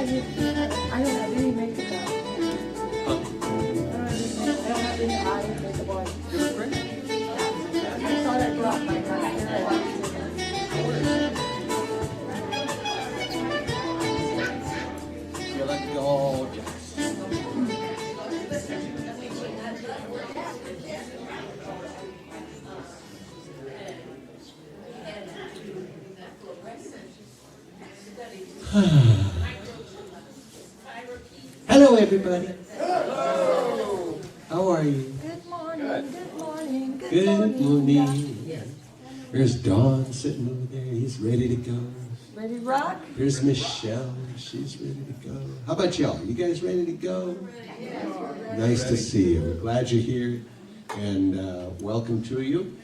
you, I don't have any makeup on. I don't have any eye makeup on. I thought I brought my mascara. You look gorgeous. Hello, everybody. Hello. How are you? Good morning, good morning, Good morning. There's Don sitting over there. He's ready to go. Ready to rock? Here's Michelle. She's ready to go. How about y'all? You guys ready to go? Nice to see you. We're glad you're here, and welcome to you.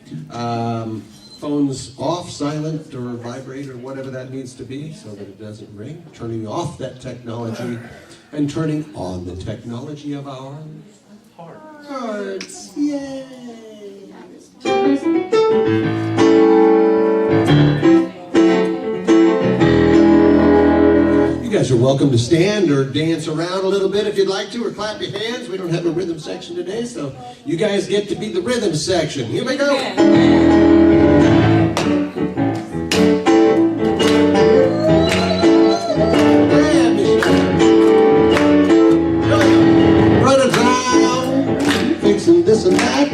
Phones off, silent, or vibrate, or whatever that needs to be, so that it doesn't ring. Turning off that technology and turning on the technology of our hearts. Yay! You guys are welcome to stand or dance around a little bit if you'd like to, or clap your hands. We don't have a rhythm section today, so you guys get to be the rhythm section. Here we go. This and that,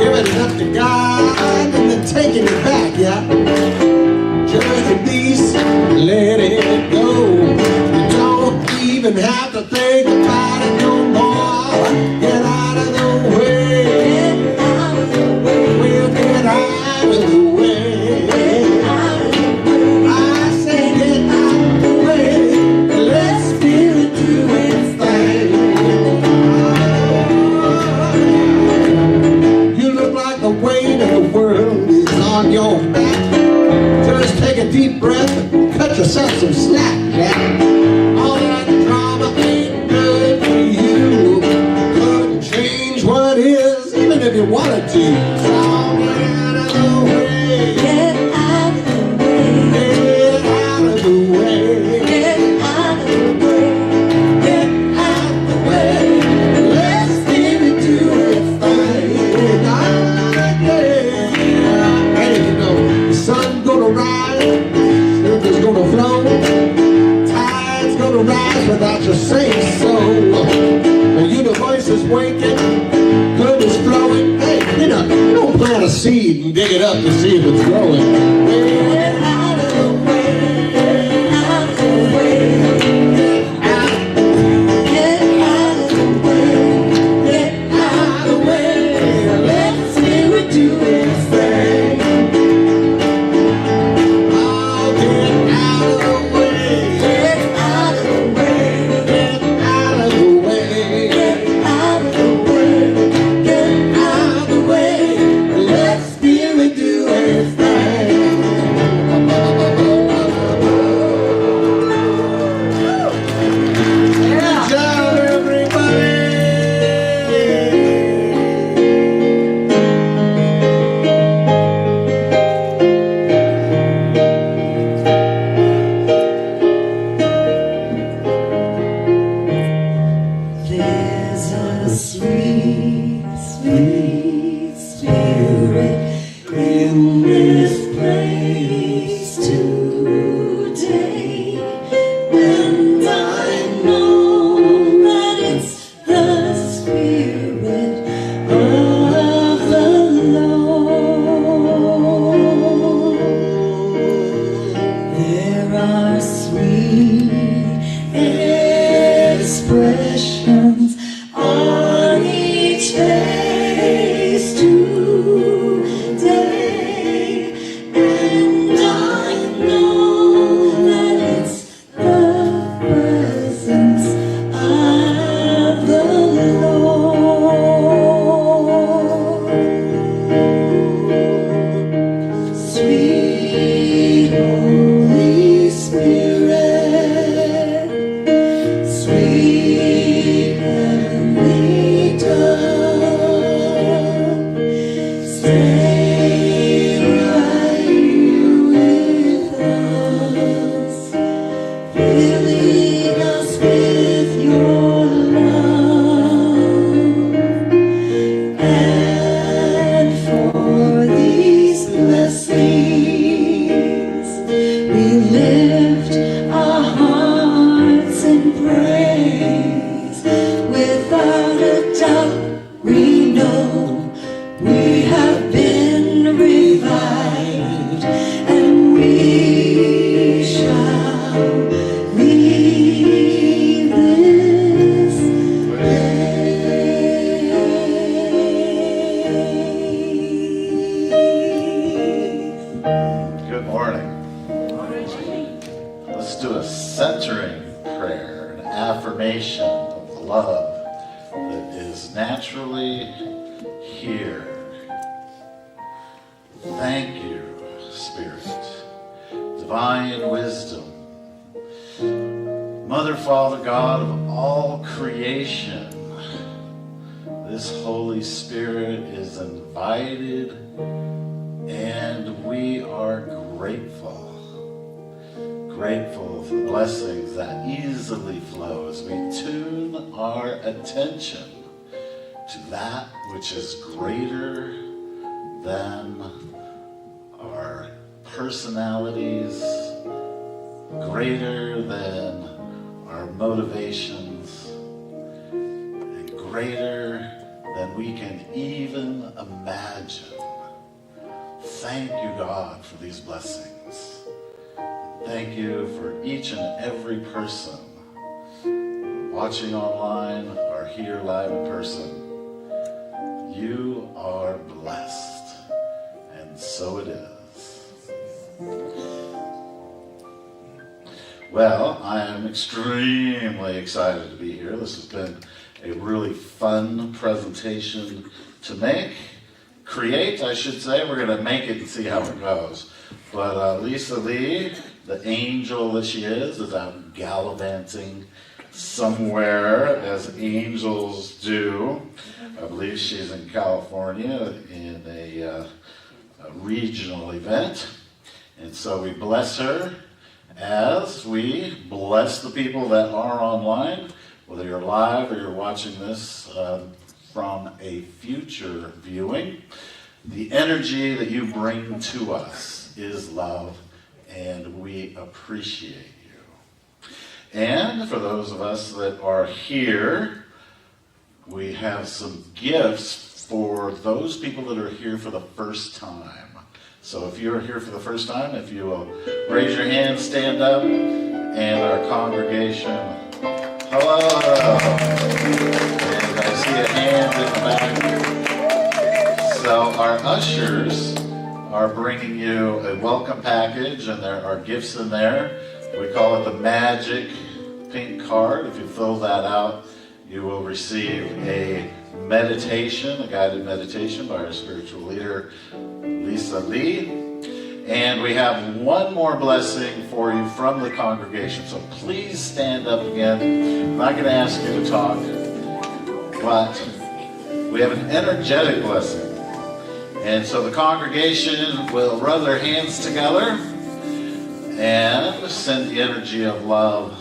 giving it up to God, and then taking it back, yeah. Just release, let it go. You don't even have to think about it no more. Get out of the way. Get out of the way. We'll get out of the way. Get out of the way. I say get out of the way. And let Spirit do its thing. The weight of the world is on your back. Just take a deep breath and cut yourself some slack, yeah. All that drama ain't good for you. Couldn't change what is, even if you wanted to. So get out of the way. Get out of the way. Get out of the way. Get out of the way. Get out of the way. Let Spirit do its thing. Sun's gonna rise, river's gonna flow, tide's gonna rise without you saying so. The universe is waking, good is flowing. Hey, you don't plant a seed and dig it up to see if it's growing. Get out of the way, get out of the way, get out, get out of the way, get out of the way. Let Spirit do its thing. Spirit do its thing. filling us with your love. And for these blessings, we lift our hearts in praise. Without a doubt, we know we have been revived, and we shall leave this place. Good morning. Let's do a centering prayer, an affirmation of the love that is naturally here. Thank you, Spirit, divine wisdom, Mother, Father, God of all creation. This Holy Spirit is invited, and we are grateful. Grateful for the blessings that easily flow as we tune our attention to that which is greater than our personalities, greater than our motivations, and greater than we can even imagine. Thank you, God, for these blessings. Thank you for each and every person watching online or here live in person. You are blessed, and so it is. Well, I am extremely excited to be here. This has been a really fun presentation to create, I should say. We're going to make it and see how it goes. But Lisa Lee, the angel that she is out gallivanting somewhere, as angels do. I believe she's in California in a regional event. And so we bless her as we bless the people that are online, whether you're live or you're watching this from a future viewing. The energy that you bring to us is love, and we appreciate you. And for those of us that are here, we have some gifts for those people that are here for the first time. So if you're here for the first time, if you will raise your hand, stand up, and our congregation, hello. And I see a hand in the back. So our ushers are bringing you a welcome package, and there are gifts in there. We call it the magic pink card. If you fill that out, you will receive a meditation, a guided meditation by our spiritual leader, Lisa Lee. And we have one more blessing for you from the congregation. So please stand up again. I'm not going to ask you to talk, but we have an energetic blessing. And so the congregation will rub their hands together and send the energy of love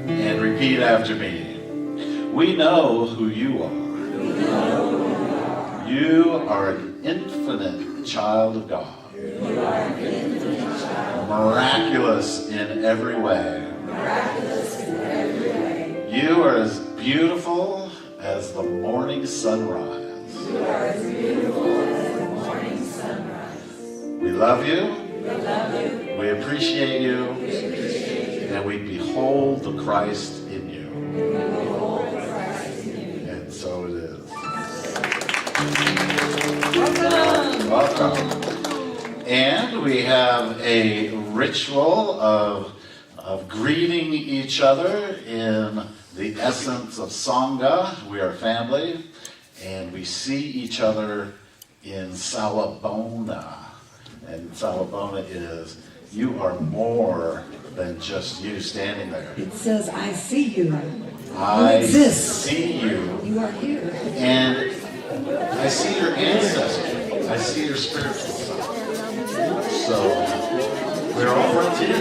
and repeat after me. We know who you are. You are an infinite child of God. Miraculous in every way. You are as beautiful as the morning sunrise. We love you. We appreciate you. And we behold the Christ in you. And so it is. Welcome. And we have a ritual of greeting each other in the essence of Sangha. We are family, and we see each other in Salabona. And Salabona is, you are more than just you standing there. It says, I see you. I You exist. see you. You are here. And I see your ancestry. I see your spiritual side. So, we're all friends here.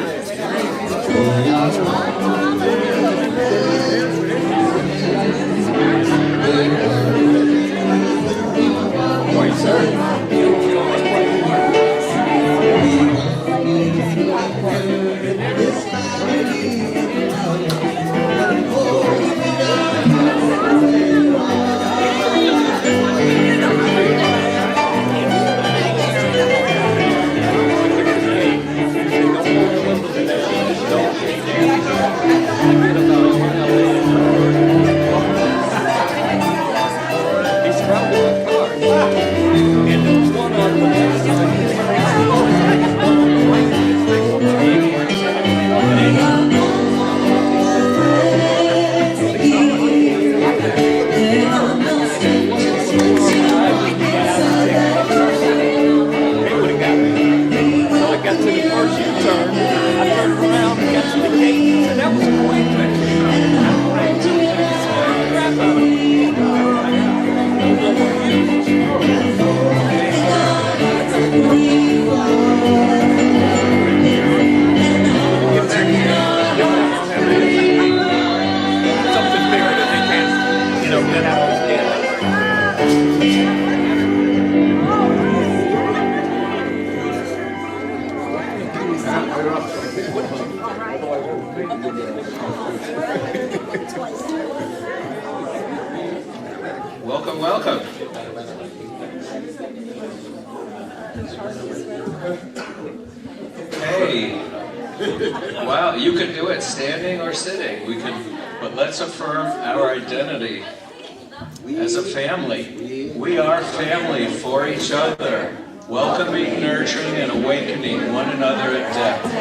He's traveling with cars. And there's one on got to the first U-turn, I turned around and got to the gate, and that was a quick crap out of something bigger that they can't, get out of his head. Welcome, welcome. Hey, wow, you can do it standing or sitting. But let's affirm our identity as a family. We are family for each other, welcoming, nurturing, and awakening one another at depth.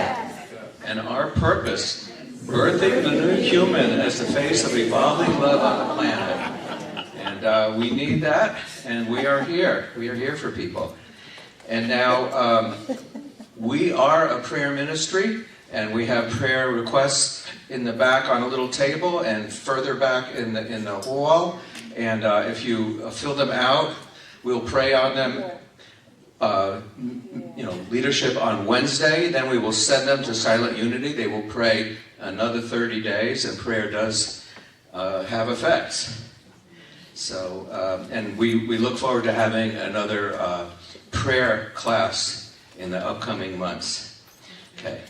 And our purpose, birthing the new human as the face of evolving love on the planet. And we need that, and we are here. We are here for people. And now, we are a prayer ministry, and we have prayer requests in the back on a little table and further back in the hall. And if you fill them out, we'll pray on them. Leadership on Wednesday. Then we will send them to Silent Unity. They will pray another 30 days, and prayer does have effects. So, and we look forward to having another prayer class in the upcoming months. Okay.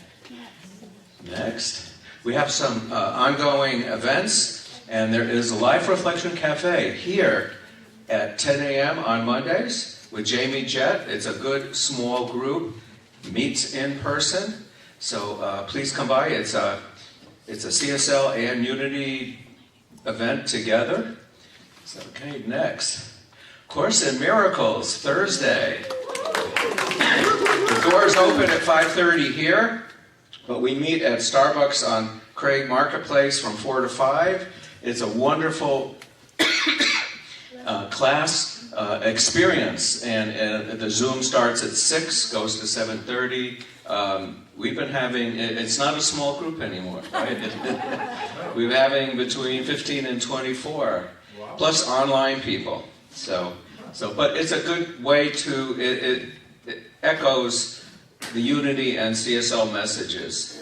Next, we have some ongoing events, and there is a Life Reflection Cafe here at 10 a.m. on Mondays with Jamie Jett. It's a good small group, meets in person. So please come by. It's a CSL and Unity event together. So, okay, next. Course in Miracles, Thursday. The doors open at 5:30 here, but we meet at Starbucks on Craig Marketplace from 4 to 5. It's a wonderful class experience, and the Zoom starts at 6, goes to 7:30. We've been having, it's not a small group anymore, right? We've been having between 15 and 24, plus online people. But it's a good way to, it echoes the Unity and CSL messages.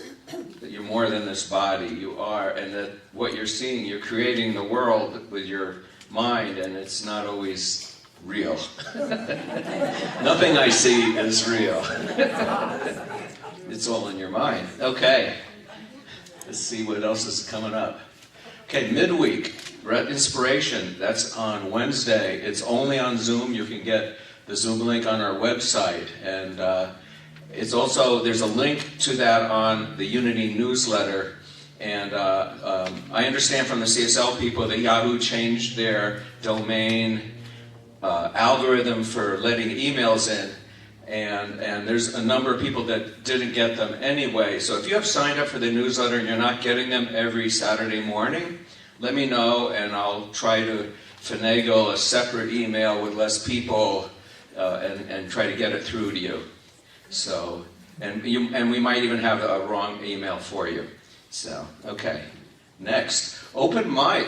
That you're more than this body, you are, and that what you're seeing, you're creating the world with your mind, and it's not always real. Nothing I see is real. It's all in your mind. Okay. Let's see what else is coming up. Okay, midweek, Red Inspiration. That's on Wednesday. It's only on Zoom. You can get the Zoom link on our website. And it's also, there's a link to that on the Unity newsletter. And I understand from the CSL people that Yahoo changed their domain algorithm for letting emails in. And there's a number of people that didn't get them anyway. So if you have signed up for the newsletter and you're not getting them every Saturday morning, let me know, and I'll try to finagle a separate email with less people and try to get it through to you. So, and we might even have a wrong email for you. So, okay. Next, open mic.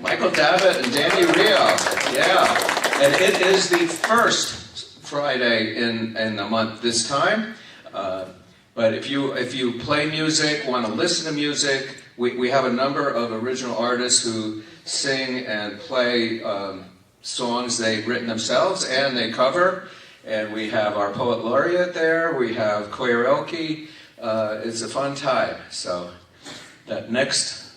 Michael Davitt and Danny Rio. Yeah. And it is the first Friday in the month this time. But if you play music, want to listen to music, we have a number of original artists who sing and play songs they've written themselves and they cover. And we have our poet laureate there. We have karaoke. It's a fun time. So that next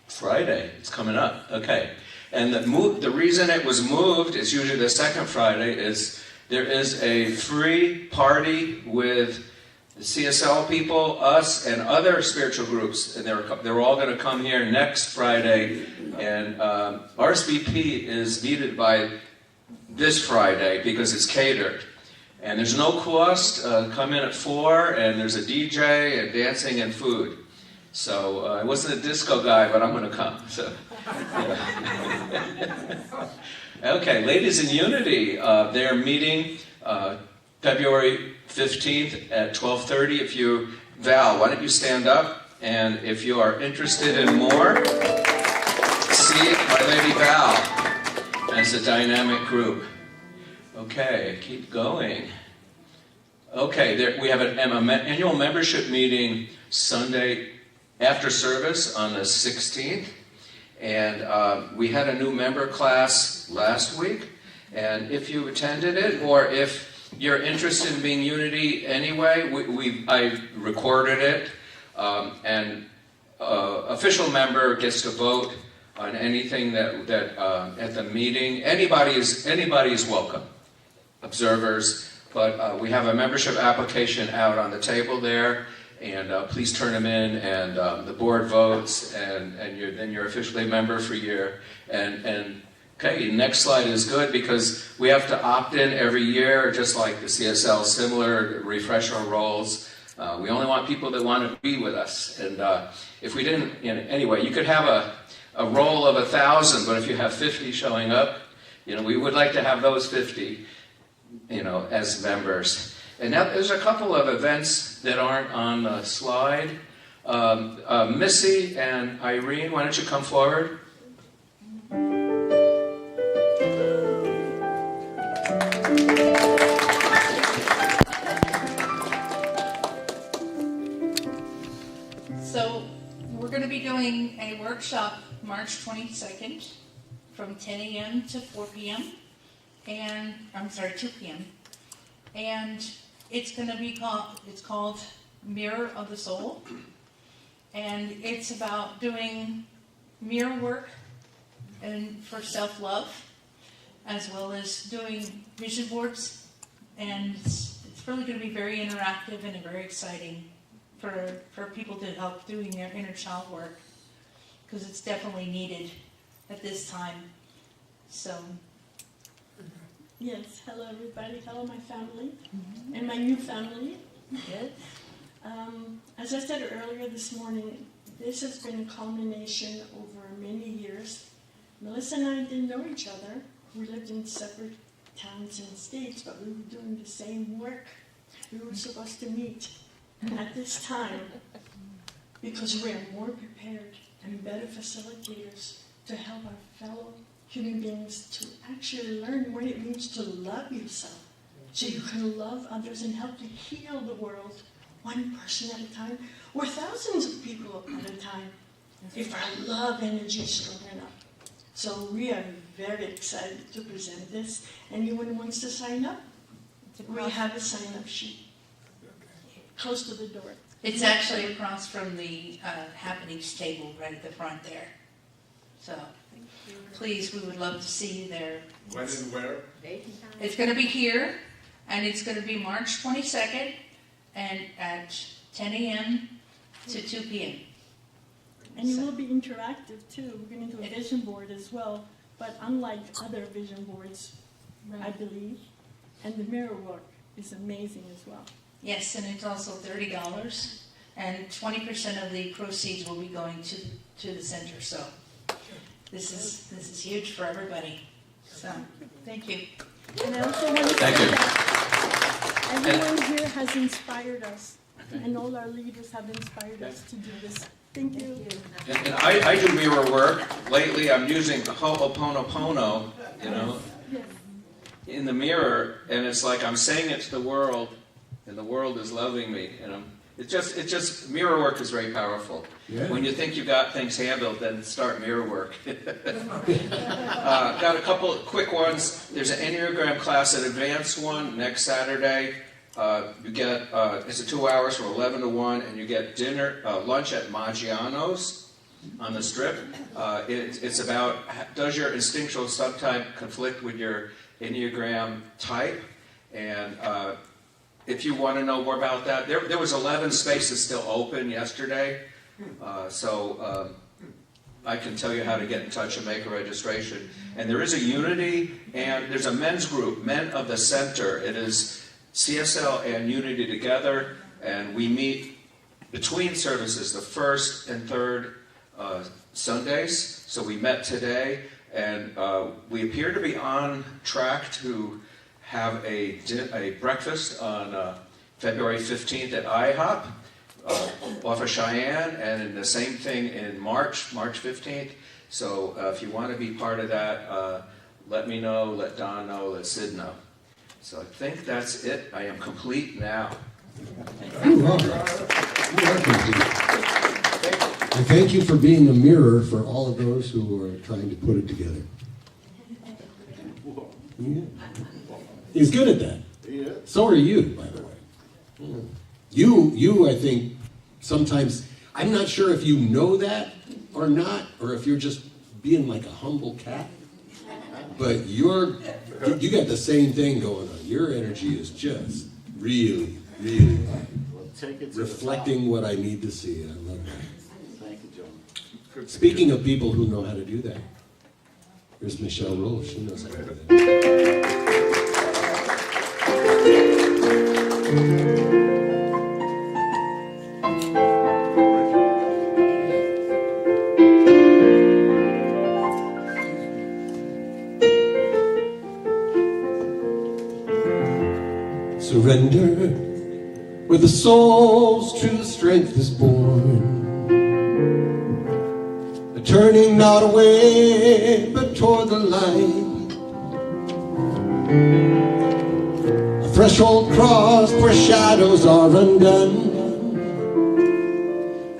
Friday, it's coming up. Okay. And the reason it was moved is usually the second Friday is there is a free party with the CSL people, us, and other spiritual groups, and they're all going to come here next Friday. And RSVP is needed by this Friday because it's catered. And there's no cost. Come in at 4, and there's a DJ and dancing and food. So I wasn't a disco guy, but I'm going to come. So. Okay, Ladies in Unity, they're meeting February 15th at 12:30. If you, Val, why don't you stand up? And if you are interested in more, see my Lady Val as a dynamic group. Okay, keep going. Okay, we have an annual membership meeting Sunday after service on the 16th. And we had a new member class last week. And if you attended it, or if you're interested in being Unity anyway, I recorded it. And official member gets to vote on anything that at the meeting. Anybody is welcome. Observers. But we have a membership application out on the table there. And please turn them in, and the board votes, and then you're officially a member for a year. And okay, next slide is good because we have to opt in every year, just like the CSL, similar, refresh our roles. We only want people that want to be with us. And if we didn't, anyway, you could have a roll of 1,000, but if you have 50 showing up, we would like to have those 50, as members. And now there's a couple of events that aren't on the slide. Missy and Irene, why don't you come forward? So we're going to be doing a workshop March 22nd from 10 a.m. to 4 p.m. And 2 p.m. And it's going to be called Mirror of the Soul. And it's about doing mirror work and for self-love, as well as doing vision boards. And it's really going to be very interactive and very exciting for people to help doing their inner child work, because it's definitely needed at this time. So. Yes, hello everybody, hello my family, and my new family. Yes. As I said earlier this morning, this has been a culmination over many years. Melissa and I didn't know each other. We lived in separate towns and states, but we were doing the same work. We were supposed to meet at this time because we are more prepared and better facilitators to help our fellow human beings to actually learn what it means to love yourself, so you can love others and help to heal the world one person at a time, or thousands of people at a time, if our love energy is strong enough. So we are very excited to present this. Anyone who wants to sign up, we have a sign-up sheet close to the door. It's actually across from the happenings table right at the front there. So please, we would love to see you there. When and where? It's going to be here, and it's going to be March 22nd, and at 10 a.m. to 2 p.m. And it will be interactive too. We're going to do a vision board as well, but unlike other vision boards, I believe, and the mirror work is amazing as well. Yes, and it's also $30, and 20% of the proceeds will be going to the center. So this is huge for everybody. So thank you. And I also want to Thank say you. that everyone here has inspired us, and all our leaders have inspired us to do this. Thank you. And I do mirror work. Lately, I'm using Ho'oponopono, in the mirror, and it's like I'm saying it to the world, and the world is loving me. It's just mirror work is very powerful. Yeah. When you think you got things handled, then start mirror work. Got a couple of quick ones. There's an Enneagram class, an advanced one, next Saturday. You get it's 2 hours from 11 to 1, and you get lunch at Maggiano's on the Strip. It's about, does your instinctual subtype conflict with your Enneagram type? And if you want to know more about that, there was 11 spaces still open yesterday. So I can tell you how to get in touch and make a registration. And there is a Unity, and there's a men's group, Men of the Center. It is CSL and Unity together, and we meet between services, the first and third Sundays. So we met today, and we appear to be on track to have a breakfast on February 15th at IHOP off of Cheyenne, and the same thing in March 15th. So if you want to be part of that, let me know, let Don know, let Sid know. So I think that's it. I am complete now. You are. You are complete. And thank you for being a mirror for all of those who are trying to put it together. Yeah. He's good at that. Yeah. So are you, by the way. You, I think, sometimes, I'm not sure if you know that or not, or if you're just being like a humble cat, but you got the same thing going on. Your energy is just really, really reflecting what I need to see. I love that. Thank you, John. Speaking of people who know how to do that, here's Michelle Roll. She knows how to do that. Surrender, where the soul's true strength is born. A turning not away, but toward the light. A threshold crossed where shadows are undone,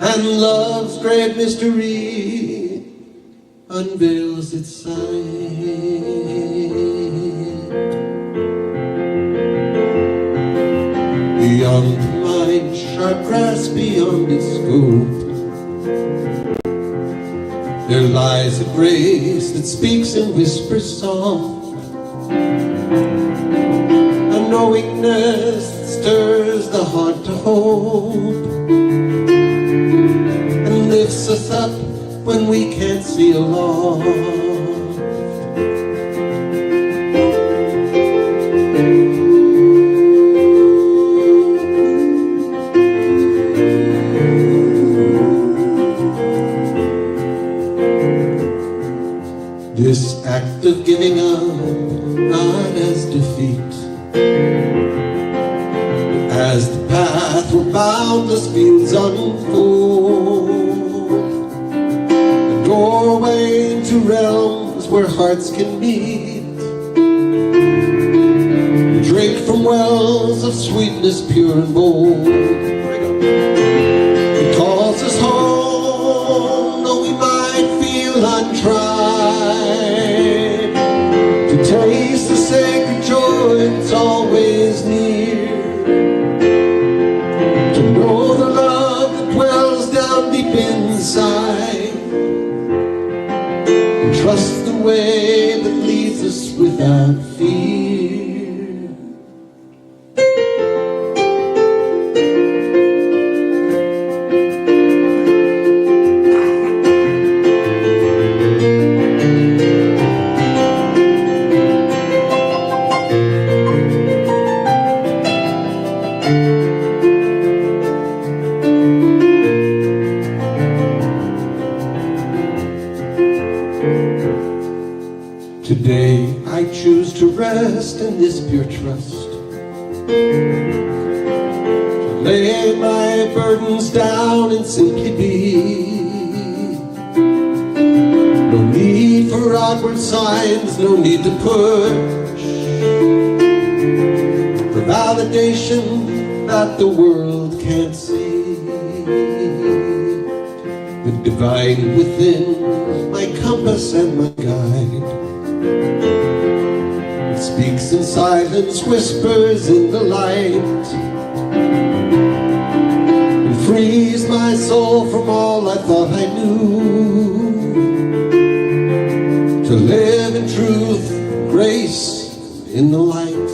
and love's great mystery unveils its sign. Beyond the mind's sharp grasp, beyond its scope, there lies a grace that speaks and whispers soft, a knowingness that stirs the heart to hope, and lifts us up when we can't see aloft. This act of giving up, not as defeat, but as the path where boundless fields unfold, a doorway into realms where hearts can meet, drink from wells of sweetness pure and bold. It calls us home, though we might feel untried, to taste the sacred joy that's always near, to know the love that dwells down deep inside, and trust the way that leads us without fear. Today I choose to rest in this pure trust, to lay my burdens down and simply be. No need for outward signs, no need to push for validation that the world can't see. The divine within, my compass and my guide, it speaks in silence, whispers in the light, and frees my soul from all I thought I knew, to live in truth, grace, in the light.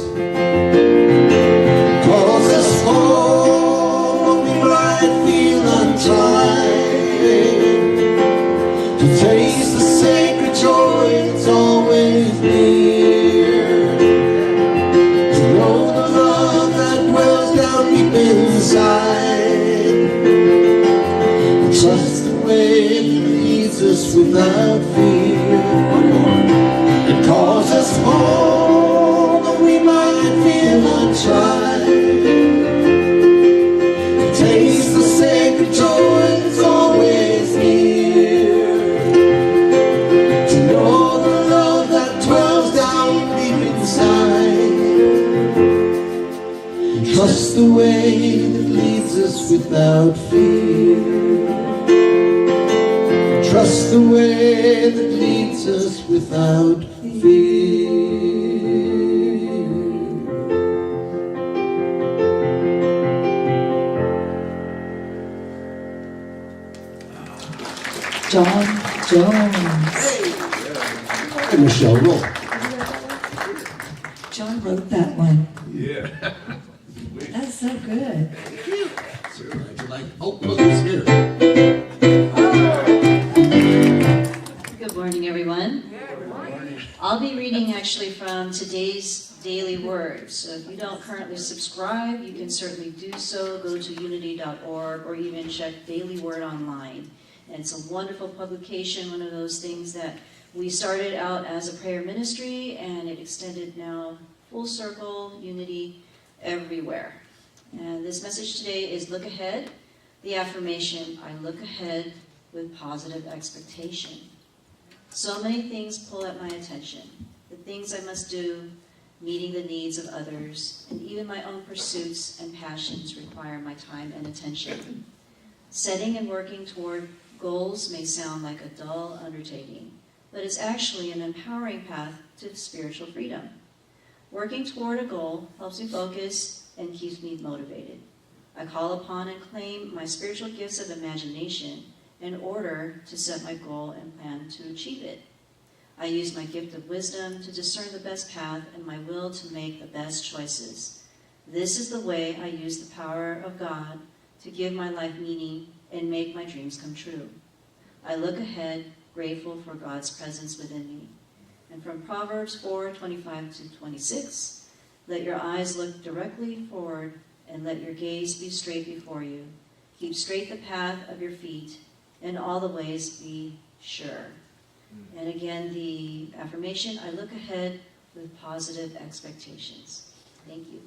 Calls to taste the sacred joy that's always near, to know the love that dwells down deep inside, and trust the way that leads us without fear, and calls us home that we might feel untried, to taste the sacred joy that's always near, to know the love that dwells down deep inside, and trust the way that leads us without fear. Trust the way that leads us without fear. John Jones. Hey, Michelle, roll. John wrote that one. Yeah. That's so good. Would you like? Oh, look who's here. Good morning, everyone. I'll be reading actually from today's daily word. So if you don't currently subscribe, you can certainly do so. Go to unity.org or even check Daily Word online. And it's a wonderful publication, one of those things that we started out as a prayer ministry and it extended now full circle, unity everywhere. And this message today is look ahead. The affirmation, I look ahead with positive expectation. So many things pull at my attention. The things I must do, meeting the needs of others, and even my own pursuits and passions require my time and attention. Setting and working toward goals may sound like a dull undertaking, but it's actually an empowering path to spiritual freedom. Working toward a goal helps me focus and keeps me motivated. I call upon and claim my spiritual gifts of imagination in order to set my goal and plan to achieve it. I use my gift of wisdom to discern the best path and my will to make the best choices. This is the way I use the power of God to give my life meaning and make my dreams come true. I look ahead, grateful for God's presence within me. And from Proverbs 4:25-26, let your eyes look directly forward and let your gaze be straight before you. Keep straight the path of your feet, in all the ways be sure. And again, the affirmation, I look ahead with positive expectations. Thank you.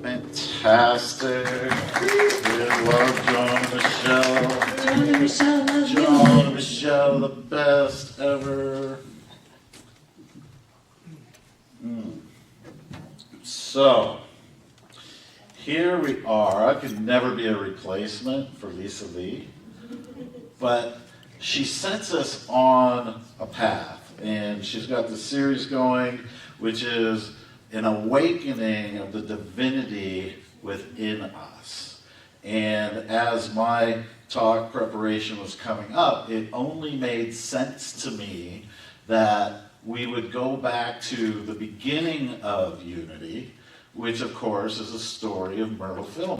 Fantastic. We love John and Michelle. John and Michelle, love you. John and Michelle, the best ever. So, here we are. I could never be a replacement for Lisa Lee, but she sets us on a path, and she's got the series going, which is an awakening of the divinity within us. And as my talk preparation was coming up, it only made sense to me that we would go back to the beginning of Unity, which of course is a story of Myrtle Fillmore.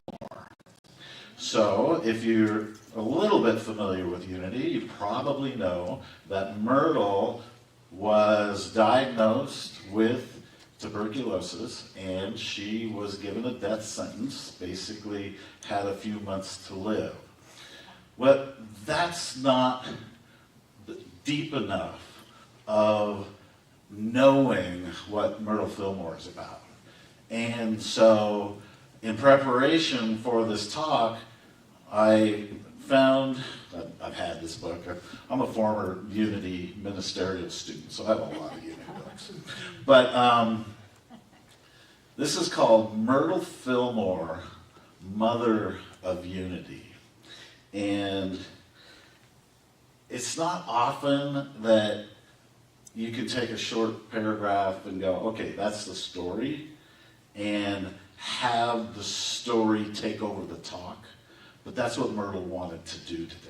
So if you're a little bit familiar with Unity, you probably know that Myrtle was diagnosed with tuberculosis, and she was given a death sentence, basically had a few months to live. Well, that's not deep enough of knowing what Myrtle Fillmore is about. And so, in preparation for this talk, I found, I've had this book, I'm a former Unity ministerial student, so I have a lot of Unity books. But this is called Myrtle Fillmore, Mother of Unity. And it's not often that you can take a short paragraph and go, okay, that's the story, and have the story take over the talk. But that's what Myrtle wanted to do today.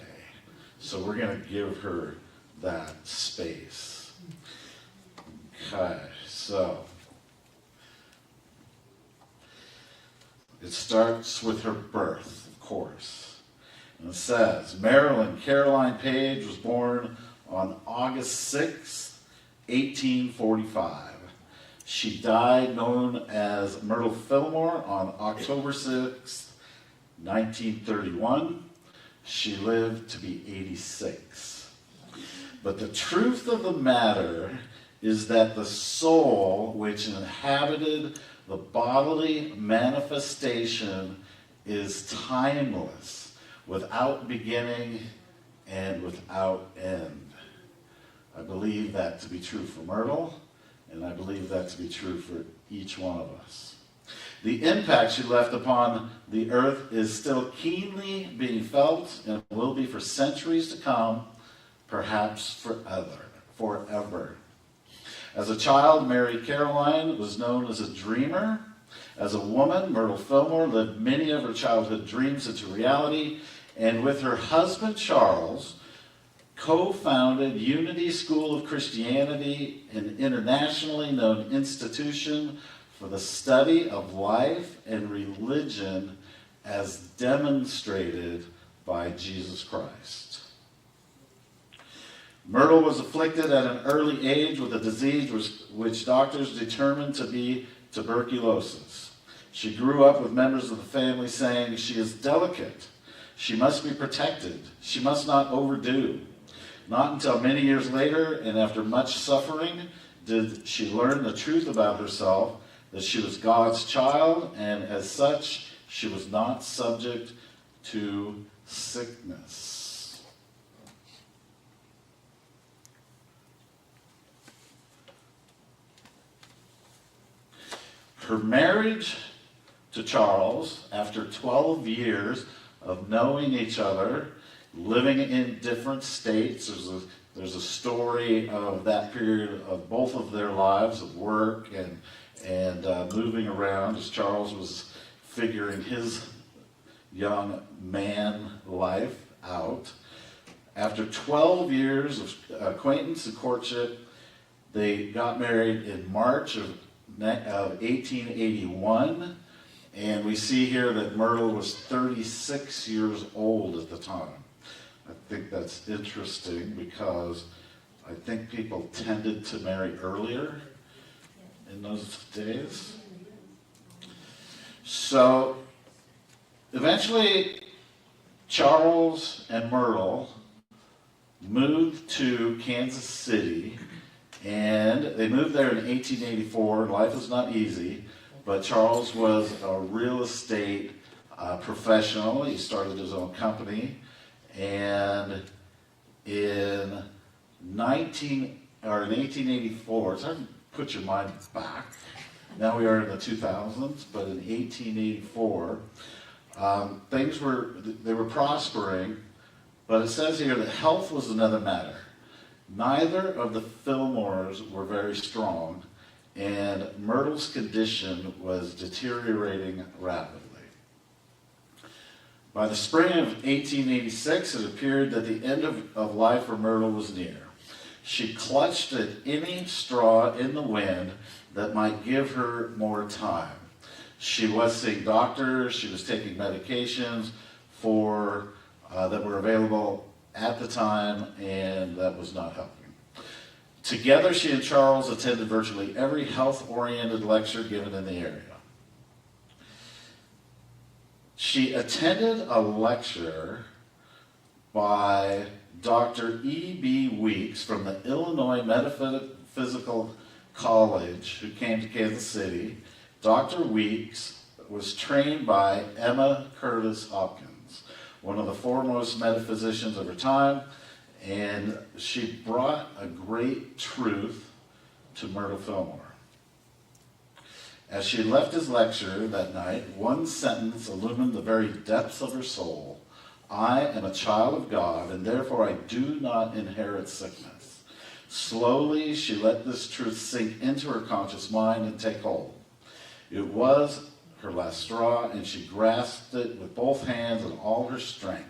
So we're going to give her that space. Okay, so it starts with her birth, of course. And it says, Marilyn Caroline Page was born on August 6, 1845. She died known as Myrtle Fillmore on October 6, 1931. She lived to be 86. But the truth of the matter is that the soul which inhabited the bodily manifestation is timeless, without beginning and without end. I believe that to be true for Myrtle, and I believe that to be true for each one of us. The impact she left upon the earth is still keenly being felt and will be for centuries to come, perhaps forever. As a child, Mary Caroline was known as a dreamer. As a woman, Myrtle Fillmore lived many of her childhood dreams into reality, and with her husband Charles, co-founded Unity School of Christianity, an internationally known institution for the study of life and religion as demonstrated by Jesus Christ. Myrtle was afflicted at an early age with a disease which doctors determined to be tuberculosis. She grew up with members of the family saying, "She is delicate. She must be protected. She must not overdo." Not until many years later, and after much suffering, did she learn the truth about herself, that she was God's child, and as such, she was not subject to sickness. Her marriage to Charles, after 12 years of knowing each other, living in different states, there's a story of that period of both of their lives of work and moving around as Charles was figuring his young man life out. After 12 years of acquaintance and courtship, they got married in March of 1881, and we see here that Myrtle was 36 years old at the time. I think that's interesting because I think people tended to marry earlier in those days. So eventually Charles and Myrtle moved to Kansas City, and they moved there in 1884. Life was not easy, but Charles was a real estate professional. He started his own company, and in 1884, it's hard to put your mind back. Now we are in the 2000s, but in 1884, things were prospering, but it says here that health was another matter. Neither of the Fillmores were very strong, and Myrtle's condition was deteriorating rapidly. By the spring of 1886, it appeared that the end of life for Myrtle was near. She clutched at any straw in the wind that might give her more time. She was seeing doctors, she was taking medications that were available at the time, and that was not helping. Together, she and Charles attended virtually every health-oriented lecture given in the area. She attended a lecture by Dr. E.B. Weeks from the Illinois Metaphysical College, who came to Kansas City. Dr. Weeks was trained by Emma Curtis Hopkins, one of the foremost metaphysicians of her time, and she brought a great truth to Myrtle Fillmore. As she left his lecture that night, one sentence illumined the very depths of her soul. I am a child of God, and therefore I do not inherit sickness. Slowly, she let this truth sink into her conscious mind and take hold. It was her last straw, and she grasped it with both hands and all her strength.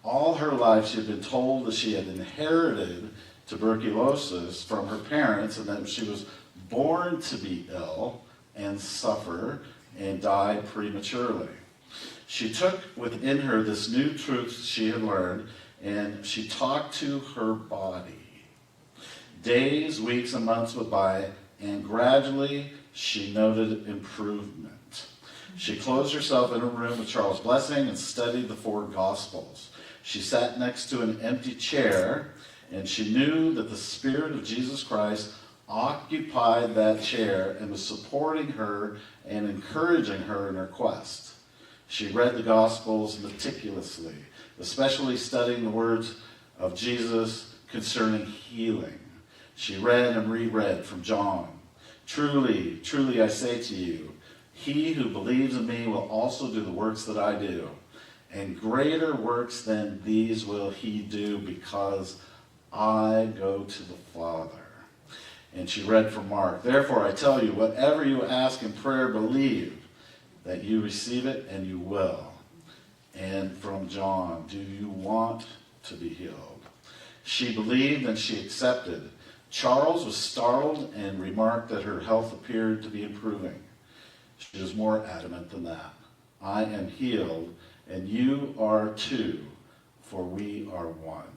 All her life, she had been told that she had inherited tuberculosis from her parents, and that she was born to be ill and suffer and die prematurely. She took within her this new truth she had learned, and she talked to her body. Days, weeks, and months went by, and gradually she noted improvement. She closed herself in a room with Charles Blessing and studied the 4 Gospels. She sat next to an empty chair, and she knew that the Spirit of Jesus Christ occupied that chair and was supporting her and encouraging her in her quest. She read the Gospels meticulously, especially studying the words of Jesus concerning healing. She read and reread from John. Truly, truly I say to you, he who believes in me will also do the works that I do, and greater works than these will he do, because I go to the Father. And she read from Mark. Therefore I tell you, whatever you ask in prayer, believe that you receive it, and you will. And from John, do you want to be healed? She believed and she accepted. Charles was startled and remarked that her health appeared to be improving. She was more adamant than that. I am healed, and you are too, for we are one.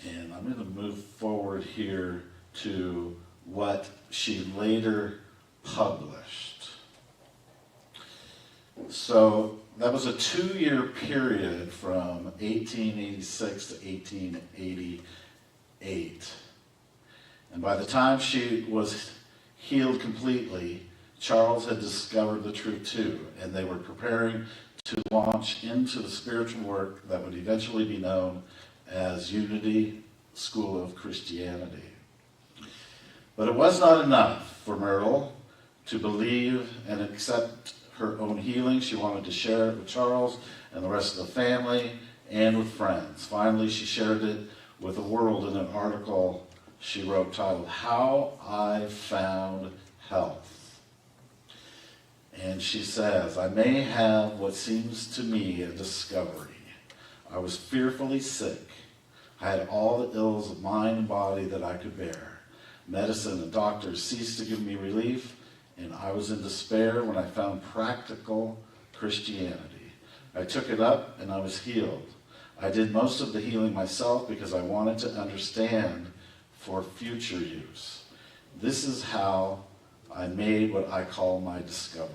And I'm going to move forward here to what she later published. So that was a 2-year period from 1886 to 1888. And by the time she was healed completely, Charles had discovered the truth too, and they were preparing to launch into the spiritual work that would eventually be known as Unity School of Christianity. But it was not enough for Myrtle to believe and accept her own healing. She wanted to share it with Charles and the rest of the family and with friends. Finally, she shared it with the world in an article she wrote titled, How I Found Health. And she says, I may have what seems to me a discovery. I was fearfully sick. I had all the ills of mind and body that I could bear. Medicine and doctors ceased to give me relief, and I was in despair when I found practical Christianity. I took it up, and I was healed. I did most of the healing myself because I wanted to understand for future use. This is how I made what I call my discovery.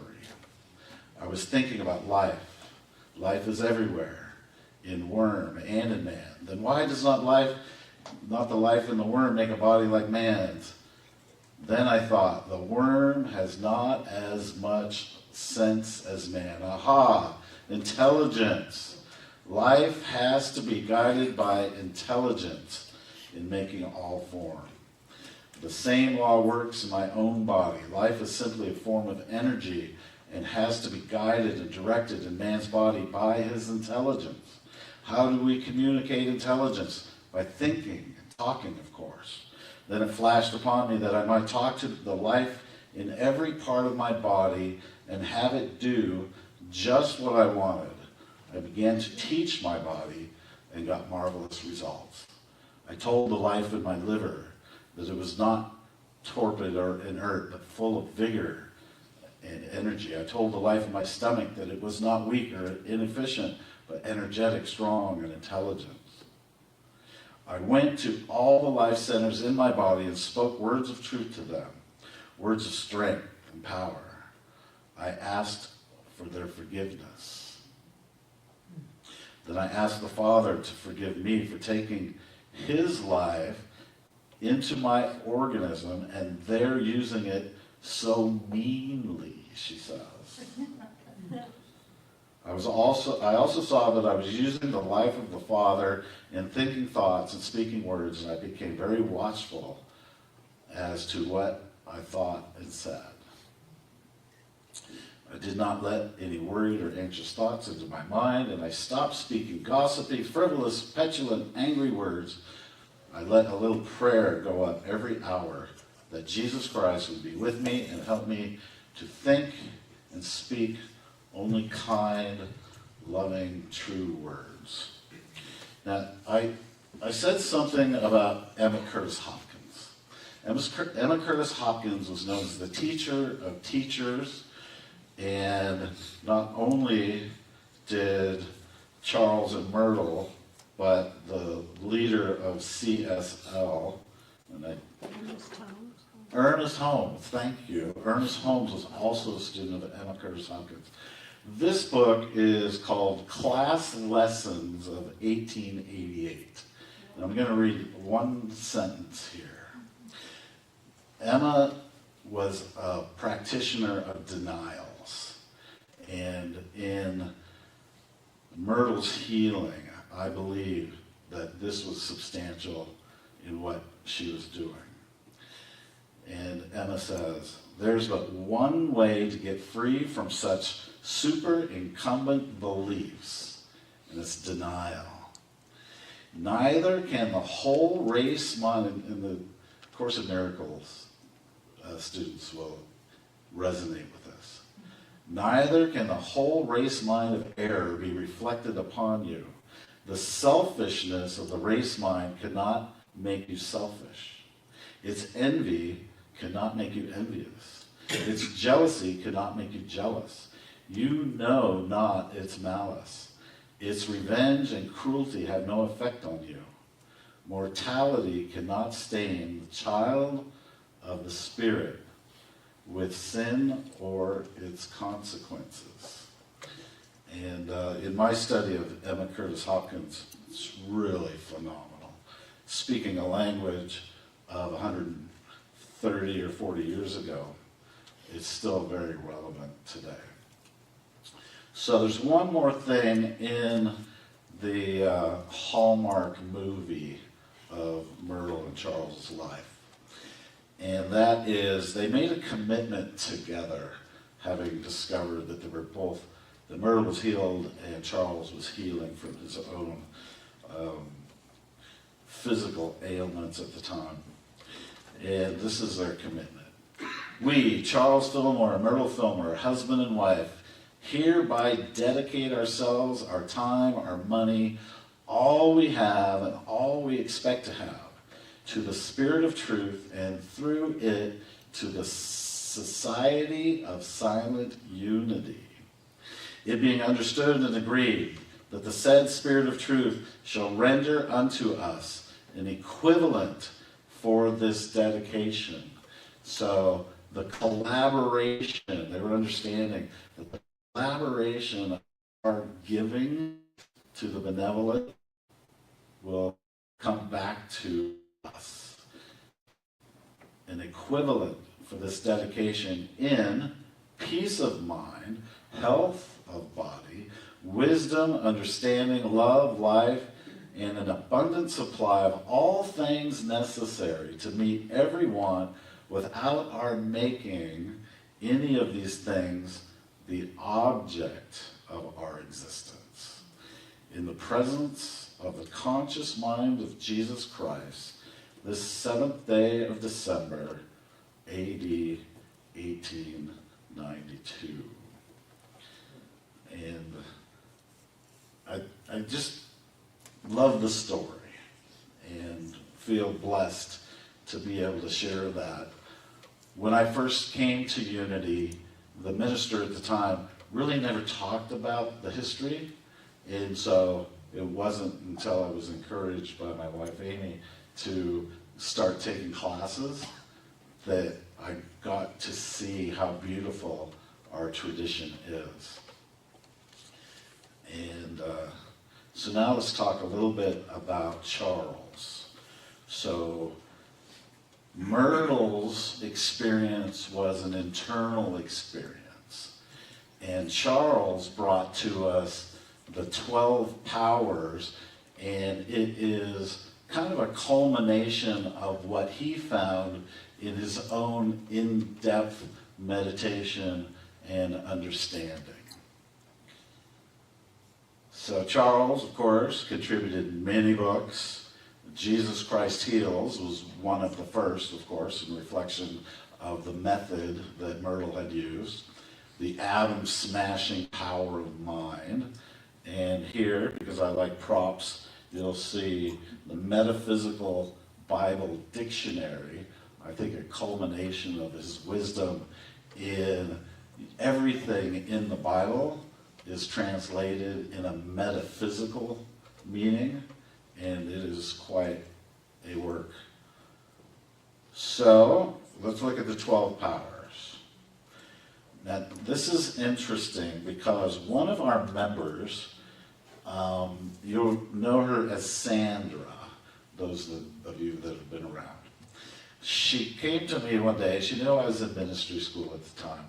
I was thinking about life. Life is everywhere, in worm and in man. Then why does not the life in the worm make a body like man's? Then I thought, the worm has not as much sense as man. Aha, intelligence. Life has to be guided by intelligence in making all form. The same law works in my own body. Life is simply a form of energy and has to be guided and directed in man's body by his intelligence. How do we communicate intelligence? By thinking and talking, of course. Then it flashed upon me that I might talk to the life in every part of my body and have it do just what I wanted. I began to teach my body and got marvelous results. I told the life in my liver that it was not torpid or inert, but full of vigor and energy. I told the life in my stomach that it was not weak or inefficient, but energetic, strong, and intelligent. I went to all the life centers in my body and spoke words of truth to them, words of strength and power. I asked for their forgiveness. Then I asked the Father to forgive me for taking his life into my organism and they're using it so meanly, she says. I also saw that I was using the life of the Father in thinking thoughts and speaking words, and I became very watchful as to what I thought and said. I did not let any worried or anxious thoughts into my mind, and I stopped speaking gossipy, frivolous, petulant, angry words. I let a little prayer go up every hour that Jesus Christ would be with me and help me to think and speak only kind, loving, true words. Now, I said something about Emma Curtis Hopkins. Emma Curtis Hopkins was known as the teacher of teachers, and not only did Charles and Myrtle, but the leader of CSL, Ernest Holmes, thank you. Ernest Holmes was also a student of Emma Curtis Hopkins. This book is called Class Lessons of 1888. And I'm going to read one sentence here. Emma was a practitioner of denials. And in Myrtle's healing, I believe that this was substantial in what she was doing. And Emma says, there's but one way to get free from such super incumbent beliefs, and it's denial. Neither can the whole race mind, in the Course of Miracles, students will resonate with this. Neither can the whole race mind of error be reflected upon you. The selfishness of the race mind cannot make you selfish. Its envy cannot make you envious. Its jealousy cannot make you jealous. You know not its malice. Its revenge and cruelty have no effect on you. Mortality cannot stain the child of the Spirit with sin or its consequences. And in my study of Emma Curtis Hopkins, it's really phenomenal. Speaking a language of 130 or 40 years ago, it's still very relevant today. So there's one more thing in the Hallmark movie of Myrtle and Charles' life. And that is, they made a commitment together, having discovered that they were both, that Myrtle was healed and Charles was healing from his own physical ailments at the time. And this is their commitment. We, Charles Fillmore and Myrtle Fillmore, husband and wife, hereby dedicate ourselves, our time, our money, all we have and all we expect to have, to the Spirit of truth, and through it to the society of silent unity. It being understood and agreed that the said Spirit of truth shall render unto us an equivalent for this dedication. So the collaboration, they were understanding that the collaboration of our giving to the benevolent will come back to us. An equivalent for this dedication in peace of mind, health of body, wisdom, understanding, love, life, and an abundant supply of all things necessary to meet every want without our making any of these things the object of our existence. In the presence of the conscious mind of Jesus Christ, this 7th day of December, A.D. 1892. just love the story and feel blessed to be able to share that. When I first came to Unity, the minister at the time really never talked about the history, and so it wasn't until I was encouraged by my wife Amy to start taking classes that I got to see how beautiful our tradition is. And so now let's talk a little bit about Charles. So Myrtle's experience was an internal experience, and Charles brought to us the 12 powers, and it is kind of a culmination of what he found in his own in-depth meditation and understanding. So Charles, of course, contributed many books. Jesus Christ Heals was one of the first, of course, in reflection of the method that Myrtle had used. The atom smashing power of mind. And here, because I like props, you'll see the Metaphysical Bible Dictionary. I think a culmination of his wisdom in everything in the Bible is translated in a metaphysical meaning, and it is quite a work. So let's look at the 12 powers. Now this is interesting because one of our members, you'll know her as Sandra, those of you that have been around. She came to me one day, she knew I was in ministry school at the time,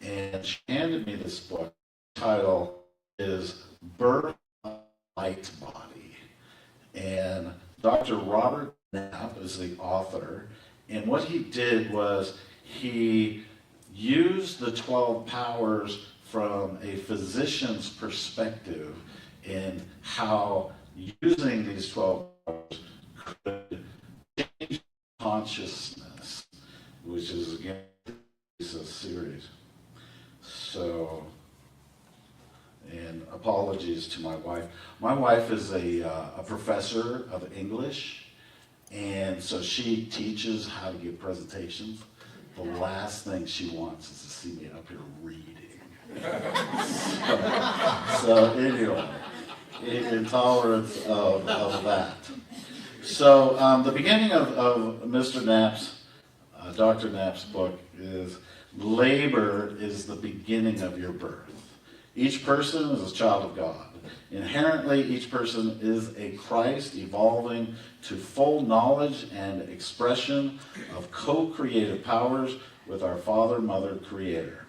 and she handed me this book. The title is Birth of Light Body. And Dr. Robert Knapp is the author, and what he did was he used the 12 powers from a physician's perspective in how using these 12 powers could change consciousness, which is, again, it's a series. So, and apologies to my wife. My wife is a professor of English, and so she teaches how to give presentations. The last thing she wants is to see me up here reading. So anyway, in tolerance of that. So the beginning of Mr. Knapp's, Dr. Knapp's book is labor is the beginning of your birth. Each person is a child of God. Inherently, each person is a Christ evolving to full knowledge and expression of co-creative powers with our Father, Mother, Creator.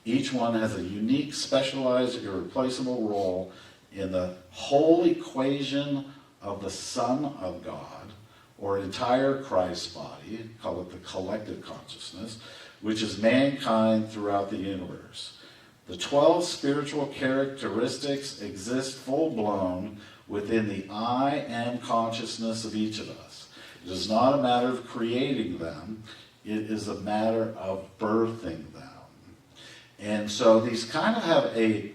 Each one has a unique, specialized, irreplaceable role in the whole equation of the Son of God, or entire Christ body, call it the collective consciousness, which is mankind throughout the universe. The 12 spiritual characteristics exist full-blown within the I am consciousness of each of us. It is not a matter of creating them, it is a matter of birthing them. And so these kind of have a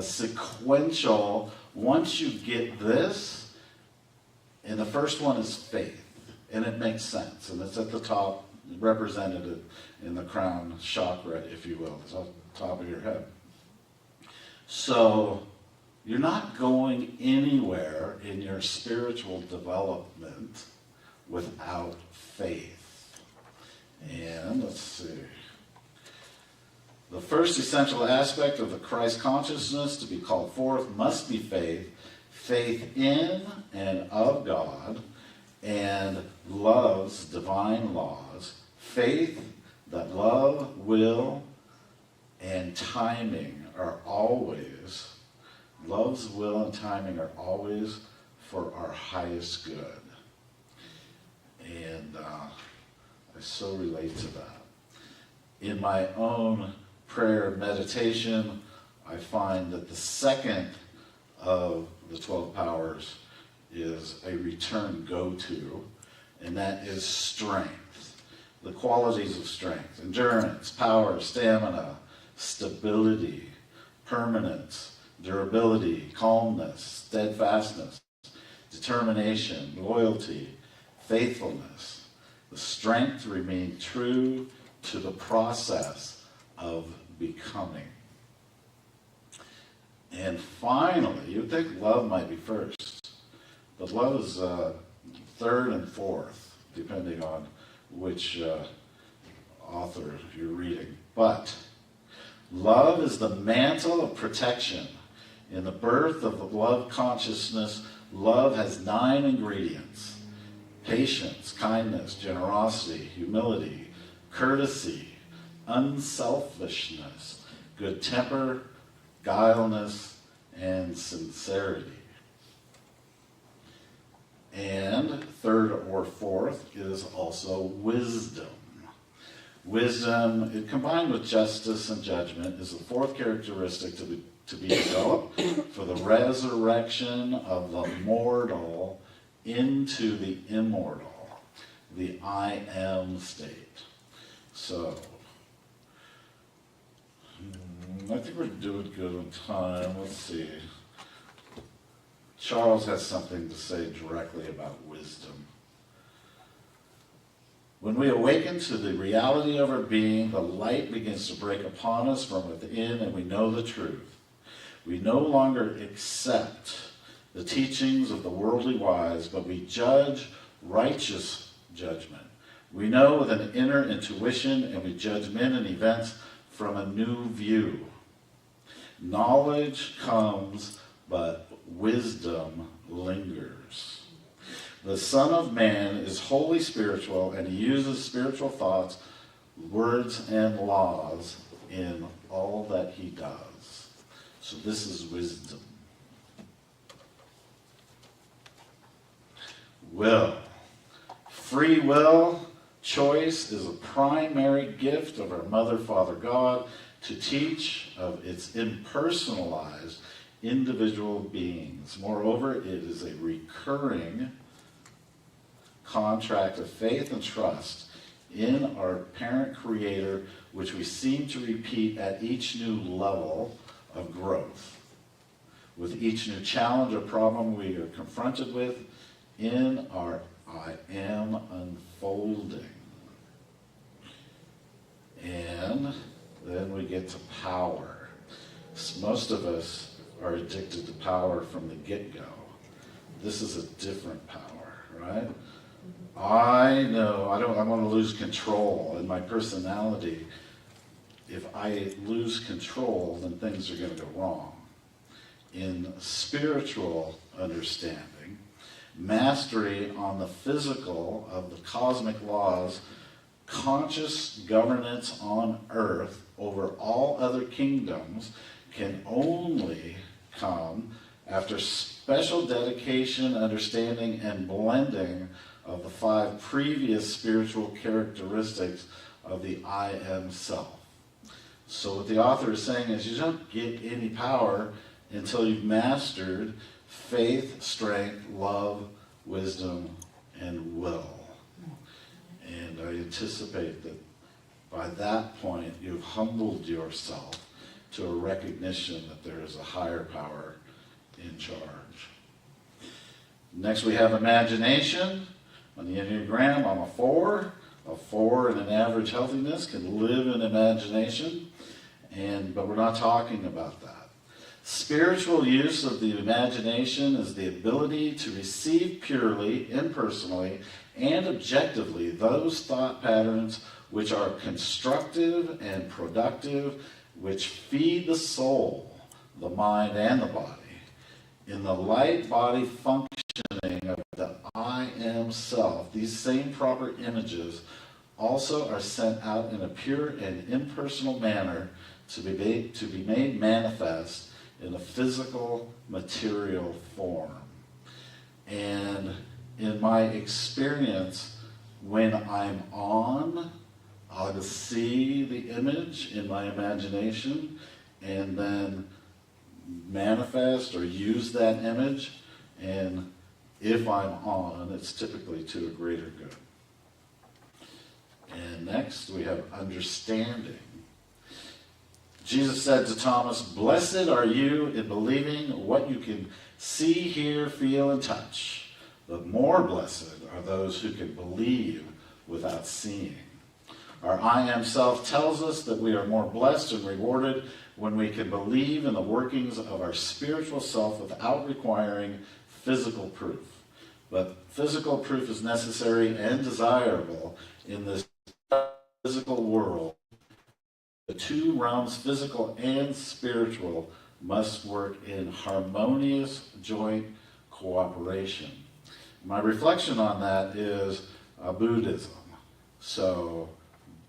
sequential, once you get this, and the first one is faith, and it makes sense, and it's at the top, represented in the crown chakra, if you will, it's on the top of your head. So you're not going anywhere in your spiritual development without faith. And let's see. The first essential aspect of the Christ consciousness to be called forth must be faith. Faith in and of God and love's divine laws. Faith that love, will, and timing are always, love's will and timing are always for our highest good. And I so relate to that. In my own prayer meditation, I find that the second of the 12 powers is a return go-to, and that is strength. The qualities of strength: endurance, power, stamina, stability, permanence, durability, calmness, steadfastness, determination, loyalty, faithfulness, the strength to remain true to the process of becoming. And finally, you'd think love might be first, but love is third and fourth, depending on which author you're reading. But love is the mantle of protection. In the birth of the love consciousness, love has 9 ingredients: patience, kindness, generosity, humility, courtesy, unselfishness, good temper, guilelessness, and sincerity. And third or fourth is also wisdom. Wisdom, combined with justice and judgment, is the fourth characteristic to be developed for the resurrection of the mortal into the immortal, the I am state. So, I think we're doing good on time. Let's see. Charles has something to say directly about wisdom. When we awaken to the reality of our being, the light begins to break upon us from within, and we know the truth. We no longer accept the teachings of the worldly wise, but we judge righteous judgment. We know with an inner intuition, and we judge men and events from a new view. Knowledge comes, but wisdom lingers. The Son of Man is wholly spiritual, and he uses spiritual thoughts, words, and laws in all that he does. So this is wisdom. Will. Free will, choice, is a primary gift of our Mother, Father, God to teach of its impersonalized individual beings. Moreover, it is a recurring contract of faith and trust in our parent creator, which we seem to repeat at each new level of growth. With each new challenge or problem we are confronted with in our I am unfolding. And then we get to power. Most of us are addicted to power from the get-go. This is a different power, right? I know I want to lose control in my personality. If I lose control, then things are going to go wrong. In spiritual understanding, mastery on the physical of the cosmic laws, conscious governance on earth over all other kingdoms can only come after special dedication, understanding, and blending of the 5 previous spiritual characteristics of the I am self. So what the author is saying is you don't get any power until you've mastered faith, strength, love, wisdom, and will. And I anticipate that by that point you've humbled yourself to a recognition that there is a higher power in charge. Next we have imagination. On the Enneagram, I'm a 4. A 4 in an average healthiness can live in imagination, but we're not talking about that. Spiritual use of the imagination is the ability to receive purely, impersonally, and objectively those thought patterns which are constructive and productive, which feed the soul, the mind, and the body. In the light body functioning of the I am self, these same proper images also are sent out in a pure and impersonal manner to be made manifest in a physical, material form. And in my experience, when I'm on, I'll see the image in my imagination and then manifest or use that image, and if I'm on, it's typically to a greater good. And next we have understanding. Jesus said to Thomas, "Blessed are you in believing what you can see, hear, feel, and touch. But more blessed are those who can believe without seeing." Our I Am Self tells us that we are more blessed and rewarded when we can believe in the workings of our spiritual self without requiring physical proof. But physical proof is necessary and desirable in this physical world. The two realms, physical and spiritual, must work in harmonious joint cooperation. My reflection on that is Buddhism. So,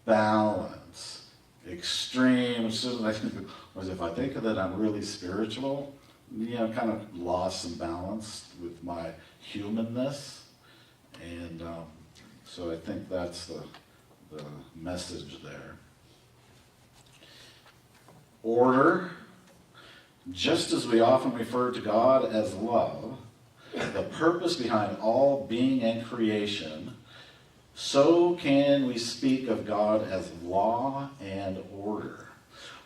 balance, extreme. So if I think that I'm really spiritual, kind of lost some balance with my humanness. And so I think that's the message there. Order. Just as we often refer to God as love, the purpose behind all being and creation, so can we speak of God as law and order.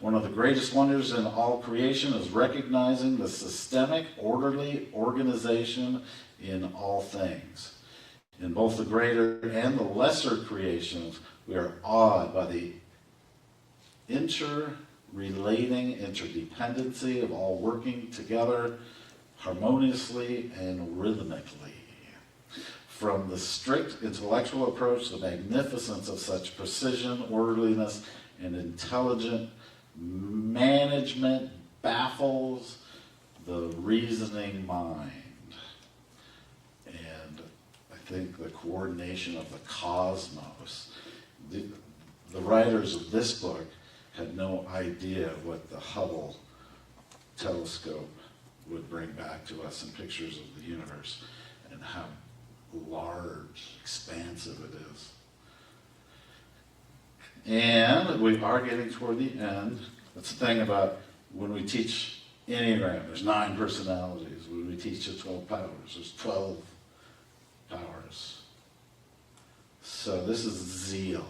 One of the greatest wonders in all creation is recognizing the systemic, orderly organization in all things. In both the greater and the lesser creations, we are awed by the interrelating interdependency of all working together harmoniously and rhythmically. From the strict intellectual approach, the magnificence of such precision, orderliness, and intelligent management baffles the reasoning mind. And I think the coordination of the cosmos, the writers of this book had no idea what the Hubble telescope would bring back to us in pictures of the universe and how large, expansive it is. And we are getting toward the end. That's the thing about when we teach Enneagram, there's 9 personalities. When we teach the 12 powers, there's 12 powers. So this is zeal.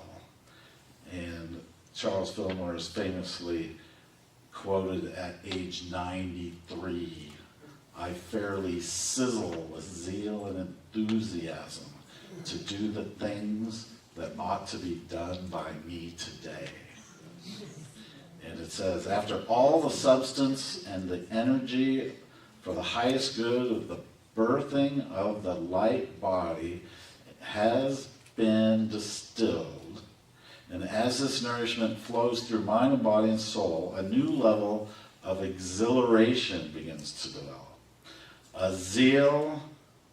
And Charles Fillmore is famously quoted at age 93, "I fairly sizzle with zeal and enthusiasm to do the things that ought to be done by me today." And it says, "After all the substance and the energy for the highest good of the birthing of the light body has been distilled, and as this nourishment flows through mind and body and soul, a new level of exhilaration begins to develop. A zeal,"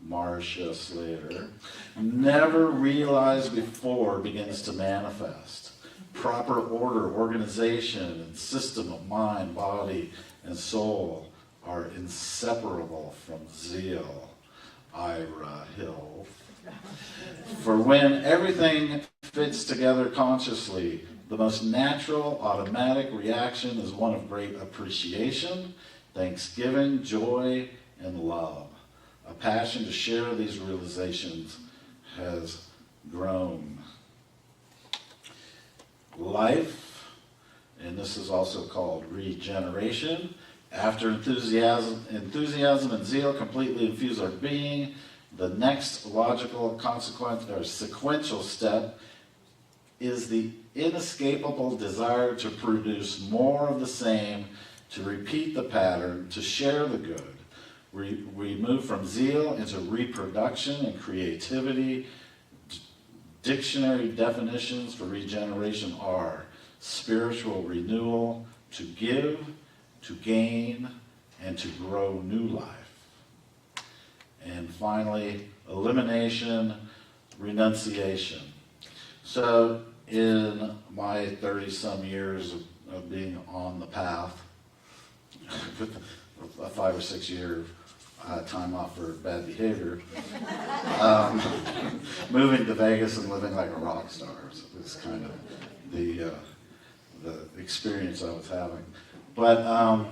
Marcia Slater, "never realized before begins to manifest. Proper order, organization, and system of mind, body, and soul are inseparable from zeal." Ira Hill. "For when everything fits together consciously, the most natural, automatic reaction is one of great appreciation, thanksgiving, joy, and love. A passion to share these realizations has grown." Life, and this is also called regeneration. "After enthusiasm and zeal completely infuse our being, the next logical consequence or sequential step is the inescapable desire to produce more of the same, to repeat the pattern, to share the good. We move from zeal into reproduction and creativity. Dictionary definitions for regeneration are spiritual renewal, to give, to gain, and to grow new life. And finally, elimination, renunciation. So in my 30-some years of being on the path, with a 5 or 6 year time off for bad behavior, moving to Vegas and living like a rock star was kind of the experience I was having. But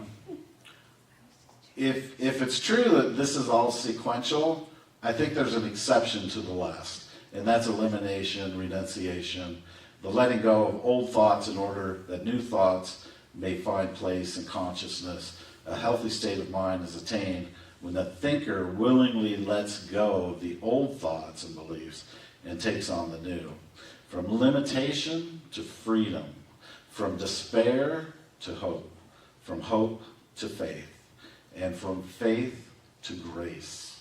if it's true that this is all sequential, I think there's an exception to the last, and that's elimination, renunciation, the letting go of old thoughts in order that new thoughts may find place in consciousness. A healthy state of mind is attained when the thinker willingly lets go of the old thoughts and beliefs and takes on the new. From limitation to freedom, from despair to hope, from hope to faith, and from faith to grace.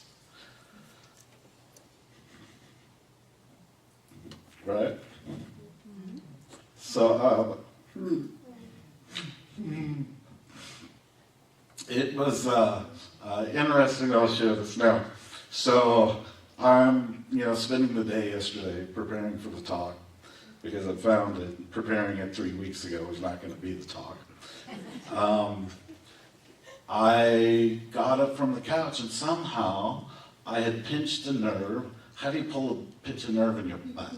Right? So, it was interesting. I'll share this now. So I'm, spending the day yesterday preparing for the talk because I found that preparing it 3 weeks ago was not going to be the talk. I got up from the couch and somehow I had pinched a nerve. How do you pinch a nerve in your butt?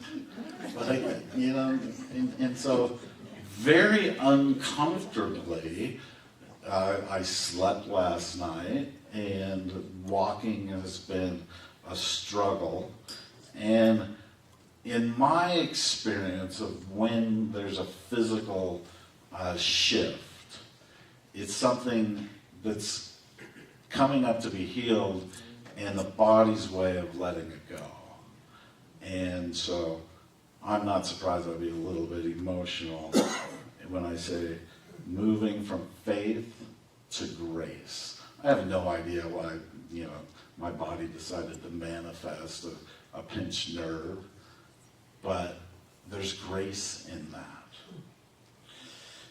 Like, and so very uncomfortably, I slept last night, and walking has been a struggle. And in my experience of when there's a physical shift, it's something that's coming up to be healed and the body's way of letting it go. And so I'm not surprised I'll be a little bit emotional when I say moving from faith to grace. I have no idea why, my body decided to manifest a pinched nerve, but there's grace in that.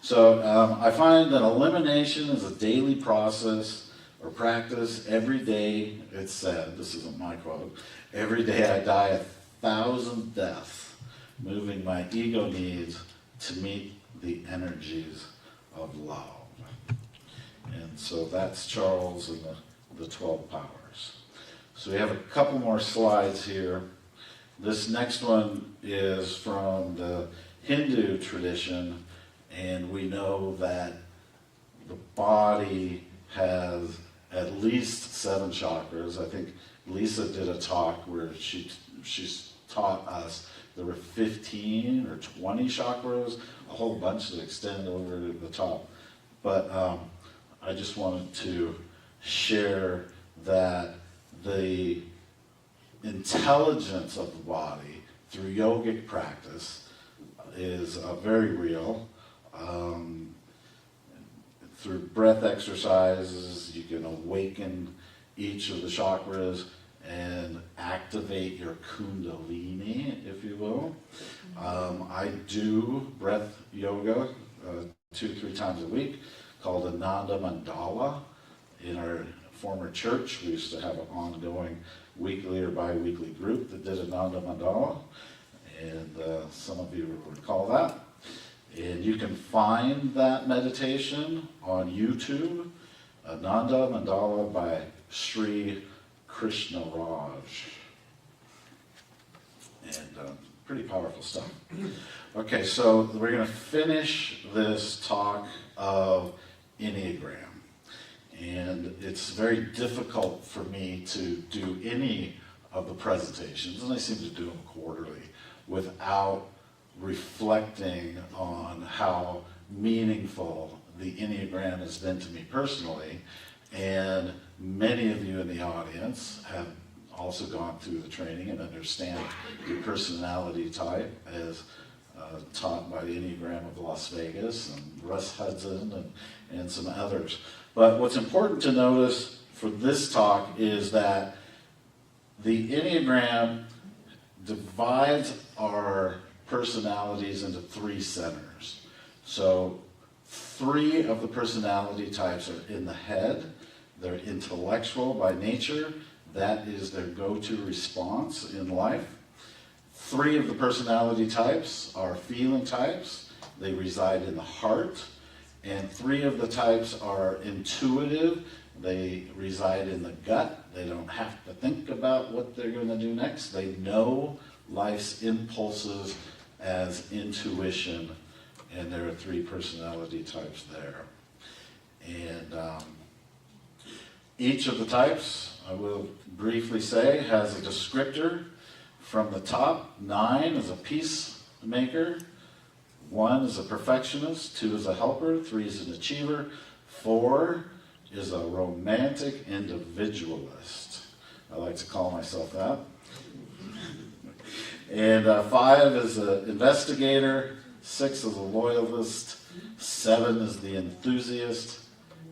So I find that elimination is a daily process or practice. Every day, it's said, this isn't my quote, every day I die 1,000 deaths, moving my ego needs to meet the energies of love. And so that's Charles and the 12 powers. So we have a couple more slides here. This next one is from the Hindu tradition, and we know that the body has at least 7 chakras. I think Lisa did a talk where she's taught us there were 15 or 20 chakras, a whole bunch that extend over the top. But I just wanted to share that the intelligence of the body through yogic practice is very real. Through breath exercises, you can awaken each of the chakras and activate your kundalini, if you will. I do breath yoga 2-3 times a week called Ananda Mandala. In our former church, we used to have an ongoing weekly or bi-weekly group that did Ananda Mandala, and some of you will recall that. And you can find that meditation on YouTube, Ananda Mandala by Sri Krishna Raj. And pretty powerful stuff. Okay, so we're going to finish this talk of Enneagram. And it's very difficult for me to do any of the presentations, and I seem to do them quarterly, without reflecting on how meaningful the Enneagram has been to me personally. And many of you in the audience have also gone through the training and understand your personality type as taught by the Enneagram of Las Vegas and Russ Hudson and some others. But what's important to notice for this talk is that the Enneagram divides our personalities into 3 centers. So 3 of the personality types are in the head. They're intellectual by nature. That is their go-to response in life. 3 of the personality types are feeling types. They reside in the heart. And 3 of the types are intuitive. They reside in the gut. They don't have to think about what they're going to do next. They know life's impulses as intuition, and there are 3 personality types there. And each of the types, I will briefly say, has a descriptor. From the top, 9 is a peacemaker. 1 is a perfectionist, 2 is a helper, 3 is an achiever, 4 is a romantic individualist. I like to call myself that. And 5 is an investigator, 6 is a loyalist, 7 is the enthusiast,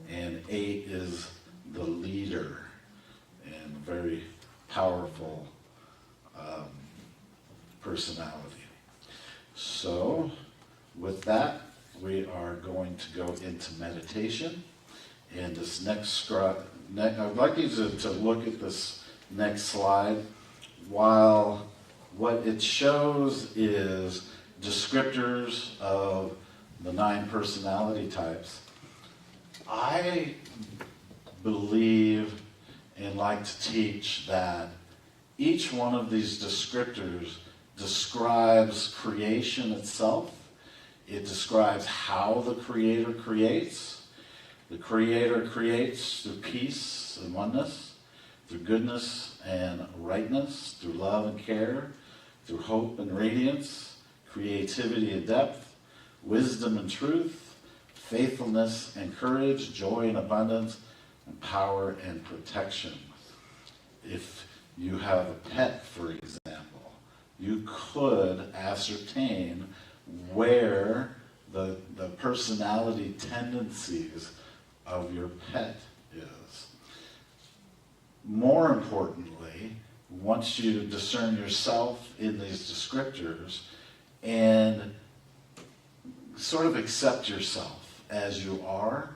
and 8 is the leader. And very powerful personality. So, with that, we are going to go into meditation. And this next I'd like you to look at this next slide. While what it shows is descriptors of the 9 personality types, I believe and like to teach that each one of these descriptors describes creation itself. It describes how the Creator creates. The Creator creates through peace and oneness, through goodness and rightness, through love and care, through hope and radiance, creativity and depth, wisdom and truth, faithfulness and courage, joy and abundance, and power and protection. If you have a pet, for example, you could ascertain where the personality tendencies of your pet is. More importantly, once you discern yourself in these descriptors and sort of accept yourself as you are,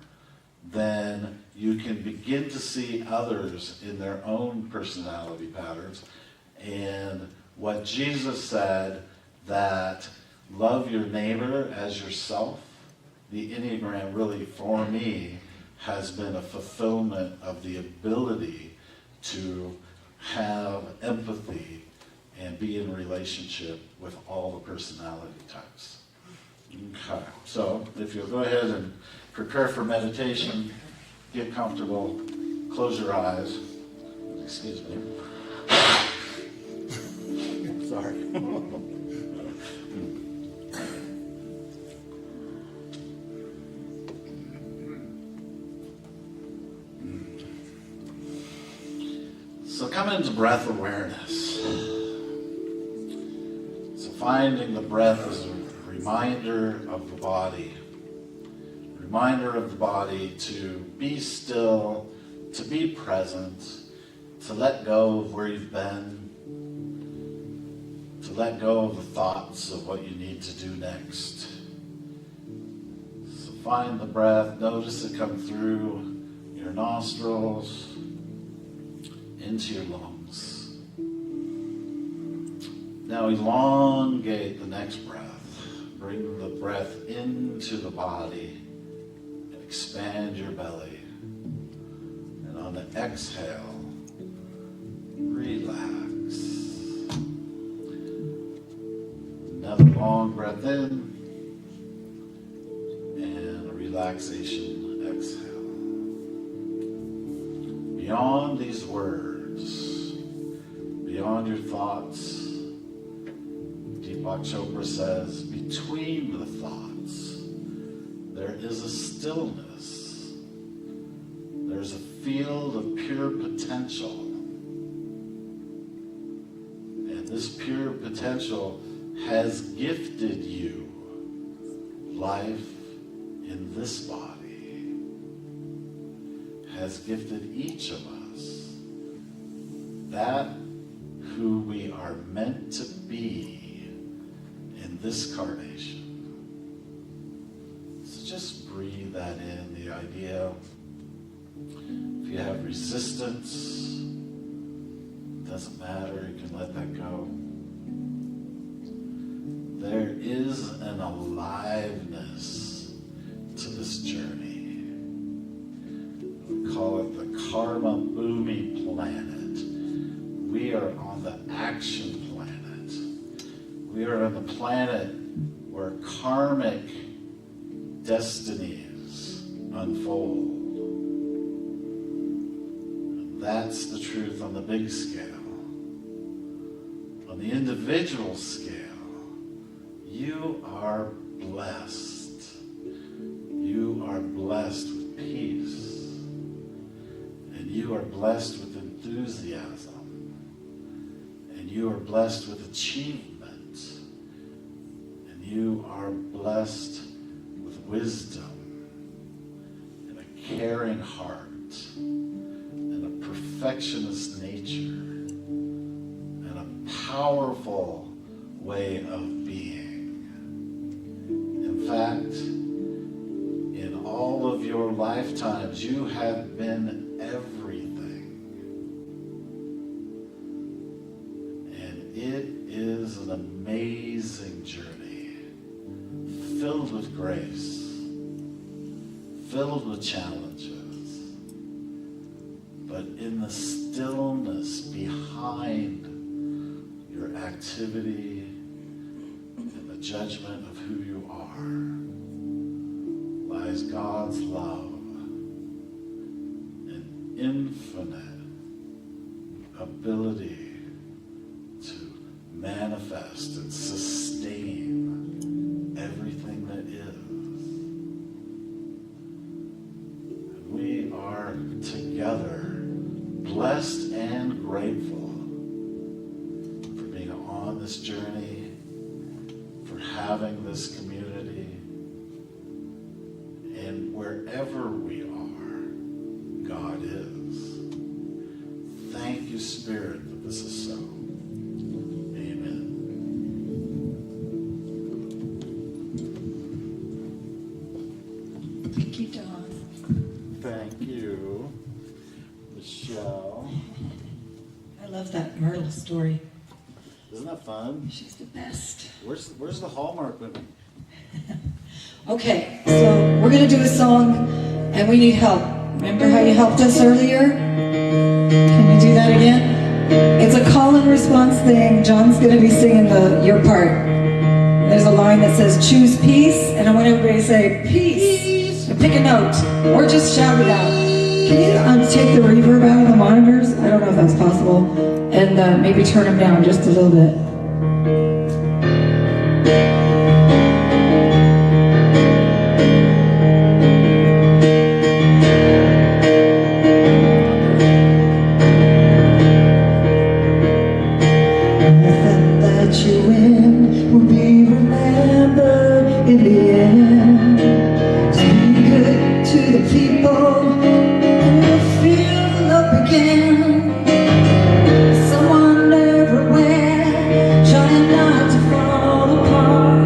then you can begin to see others in their own personality patterns. And what Jesus said, that love your neighbor as yourself, the Enneagram really, for me, has been a fulfillment of the ability to have empathy and be in relationship with all the personality types. Okay, so if you'll go ahead and prepare for meditation, get comfortable, close your eyes. Excuse me. Sorry. So come into breath awareness. So finding the breath is a reminder of the body. Reminder of the body to be still, to be present, to let go of where you've been, to let go of the thoughts of what you need to do next. So find the breath, notice it come through your nostrils, into your lungs. Now elongate the next breath. Bring the breath into the body and expand your belly. And on the exhale, relax. Another long breath in and a relaxation exhale. Beyond these words, beyond your thoughts, Deepak Chopra says, between the thoughts, there is a stillness. There's a field of pure potential. And this pure potential has gifted you life in this body. Has gifted each of us that who we are meant to be in this carnation. So just breathe that in, the idea. If you have resistance, it doesn't matter, you can let that go. There is an aliveness to this journey. Call it the Karma Bhumi planet. We are on the action planet. We are on the planet where karmic destinies unfold. That's the truth on the big scale. On the individual scale, you are blessed. You are blessed with peace. And you are blessed with enthusiasm. And you are blessed with achievement. And you are blessed with wisdom and a caring heart and a perfectionist nature and a powerful way of being. In fact, in all of your lifetimes, you have been everything. And it is an amazing journey, filled with grace, filled with challenges, but in the stillness behind your activity and the judgment of who you are lies God's love and infinite ability to manifest and sustain everything that is. And we are together, blessed and grateful for being on this journey, for having this community, and wherever we are, God is. Thank you, Spirit, that this is so. Amen. Thank you, Don. Thank you, Michelle. I love that Myrtle story. Isn't that fun? She's the best. Where's the Hallmark movie? Okay, so we're going to do a song, and we need help. Remember how you helped us earlier? Can you do that again? It's a call and response thing. John's going to be singing your part. There's a line that says, choose peace, and I want everybody to say, peace, and pick a note, or just shout it out. Can you take the reverb out of the monitors? I don't know if that's possible. And maybe turn them down just a little bit. Nothing that you win will be remembered in the end. So be good to the people, and you'll feel the love again. Someone everywhere, trying not to fall apart.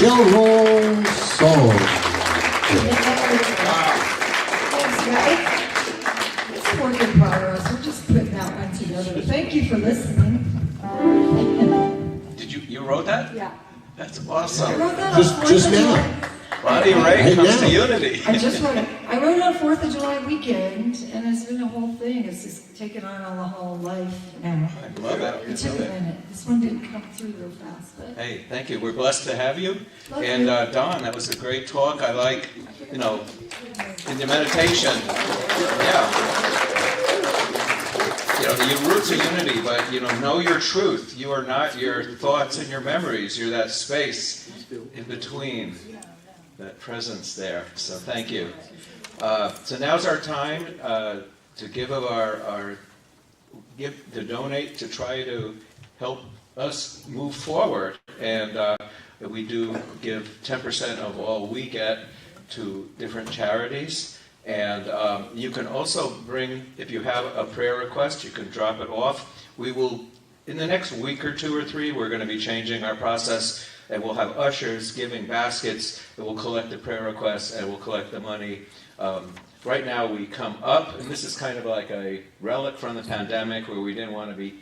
Shell Roll Song. Thanks, guys. It's a work in progress. We're just putting that one together. Thank you for listening. Did you wrote that? Yeah. That's I awesome. wrote that on 4th Just of now. July. Bonnie Ray Hey, comes now. to Unity. I just wrote it. I wrote it on 4th of July weekend, and it's been a whole thing. It's just taken on a whole life now. I love it. It took a minute. This one didn't come through real fast, but Hey, thank you. We're blessed to have you. Love And you. Don, that was a great talk. I like, in your meditation. Yeah. Your roots are unity, but, know your truth. You are not your thoughts and your memories. You're that space in between, that presence there. So thank you. So now's our time to give of to donate, to try to help us move forward. And we do give 10% of all we get to different charities. And you can also bring, if you have a prayer request, you can drop it off. We will, in the next week or 2 or 3, we're going to be changing our process, and we'll have ushers giving baskets, and we'll collect the prayer requests, and we'll collect the money. Right now we come up, and this is kind of like a relic from the pandemic where we didn't want to be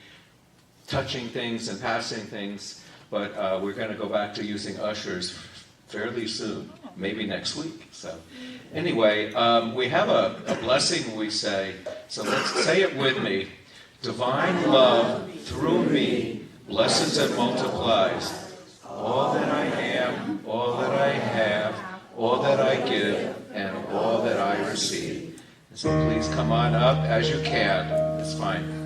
touching things and passing things, but we're going to go back to using ushers fairly soon, maybe next week. So anyway, we have a blessing we say, so let's say it with me. Divine love through me blesses and multiplies all that I am, all that I have, all that I give, and all that I receive. So please come on up as you can. It's fine.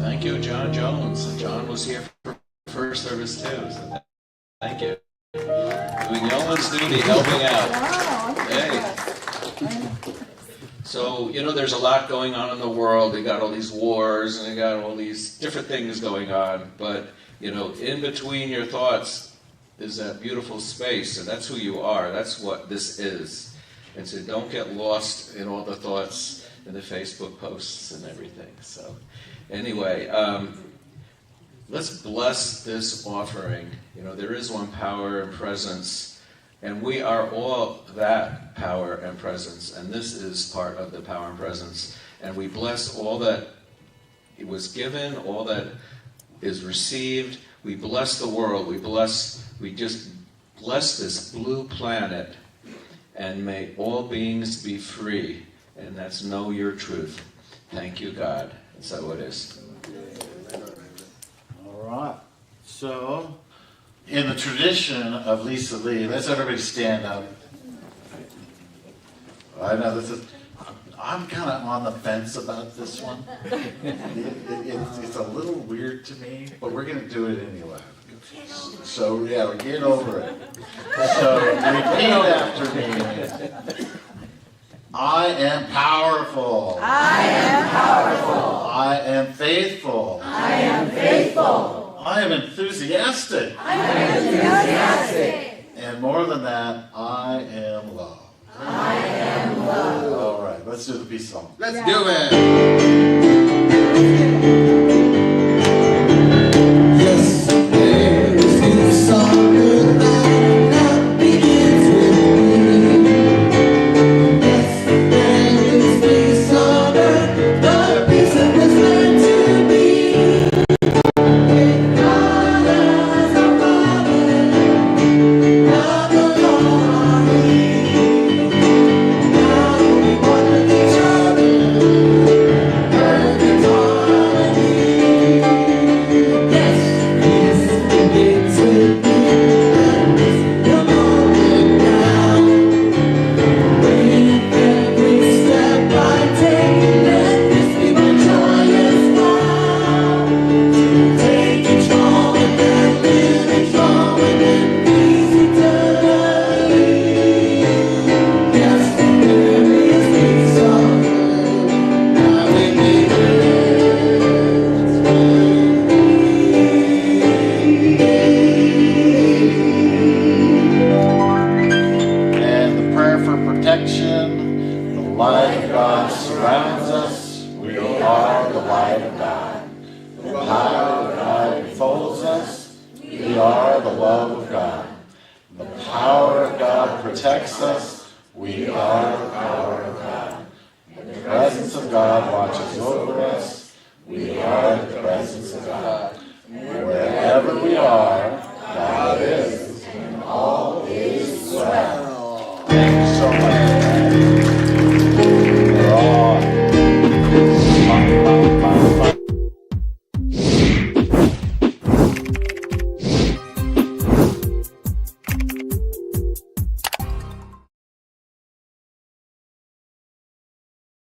Thank you, John Jones. John was here for first service too, so thank you. Doing yeoman's duty, helping out. Hey. So, there's a lot going on in the world. They got all these wars, and they got all these different things going on. But, in between your thoughts is that beautiful space, and that's who you are. That's what this is. And so don't get lost in all the thoughts and the Facebook posts and everything. So anyway, let's bless this offering. There is one power and presence, and we are all that power and presence, and this is part of the power and presence. And we bless all that it was given, all that is received. We bless the world. We just bless this blue planet, and may all beings be free. And that's know your truth. Thank you, God. That's how it is. All right. So, in the tradition of Lisa Lee, let's everybody stand up. I know I'm kind of on the fence about this one. It's a little weird to me, but we're going to do it anyway. So, yeah, get over it. So, repeat after me. I am powerful. I am powerful. I am faithful. I am faithful. I am enthusiastic. I am enthusiastic. And more than that, I am love. I am love. All right, let's do the peace song. Let's do it. Yes, there's this song that begins with me. Yes, there's this song, the peace that was meant to be. surrounds us, we are the light of God. The power of God enfolds us, we are the love of God. The power of God protects us, we are the power of God. The presence of God watches over us, we are the presence of God. Wherever we are,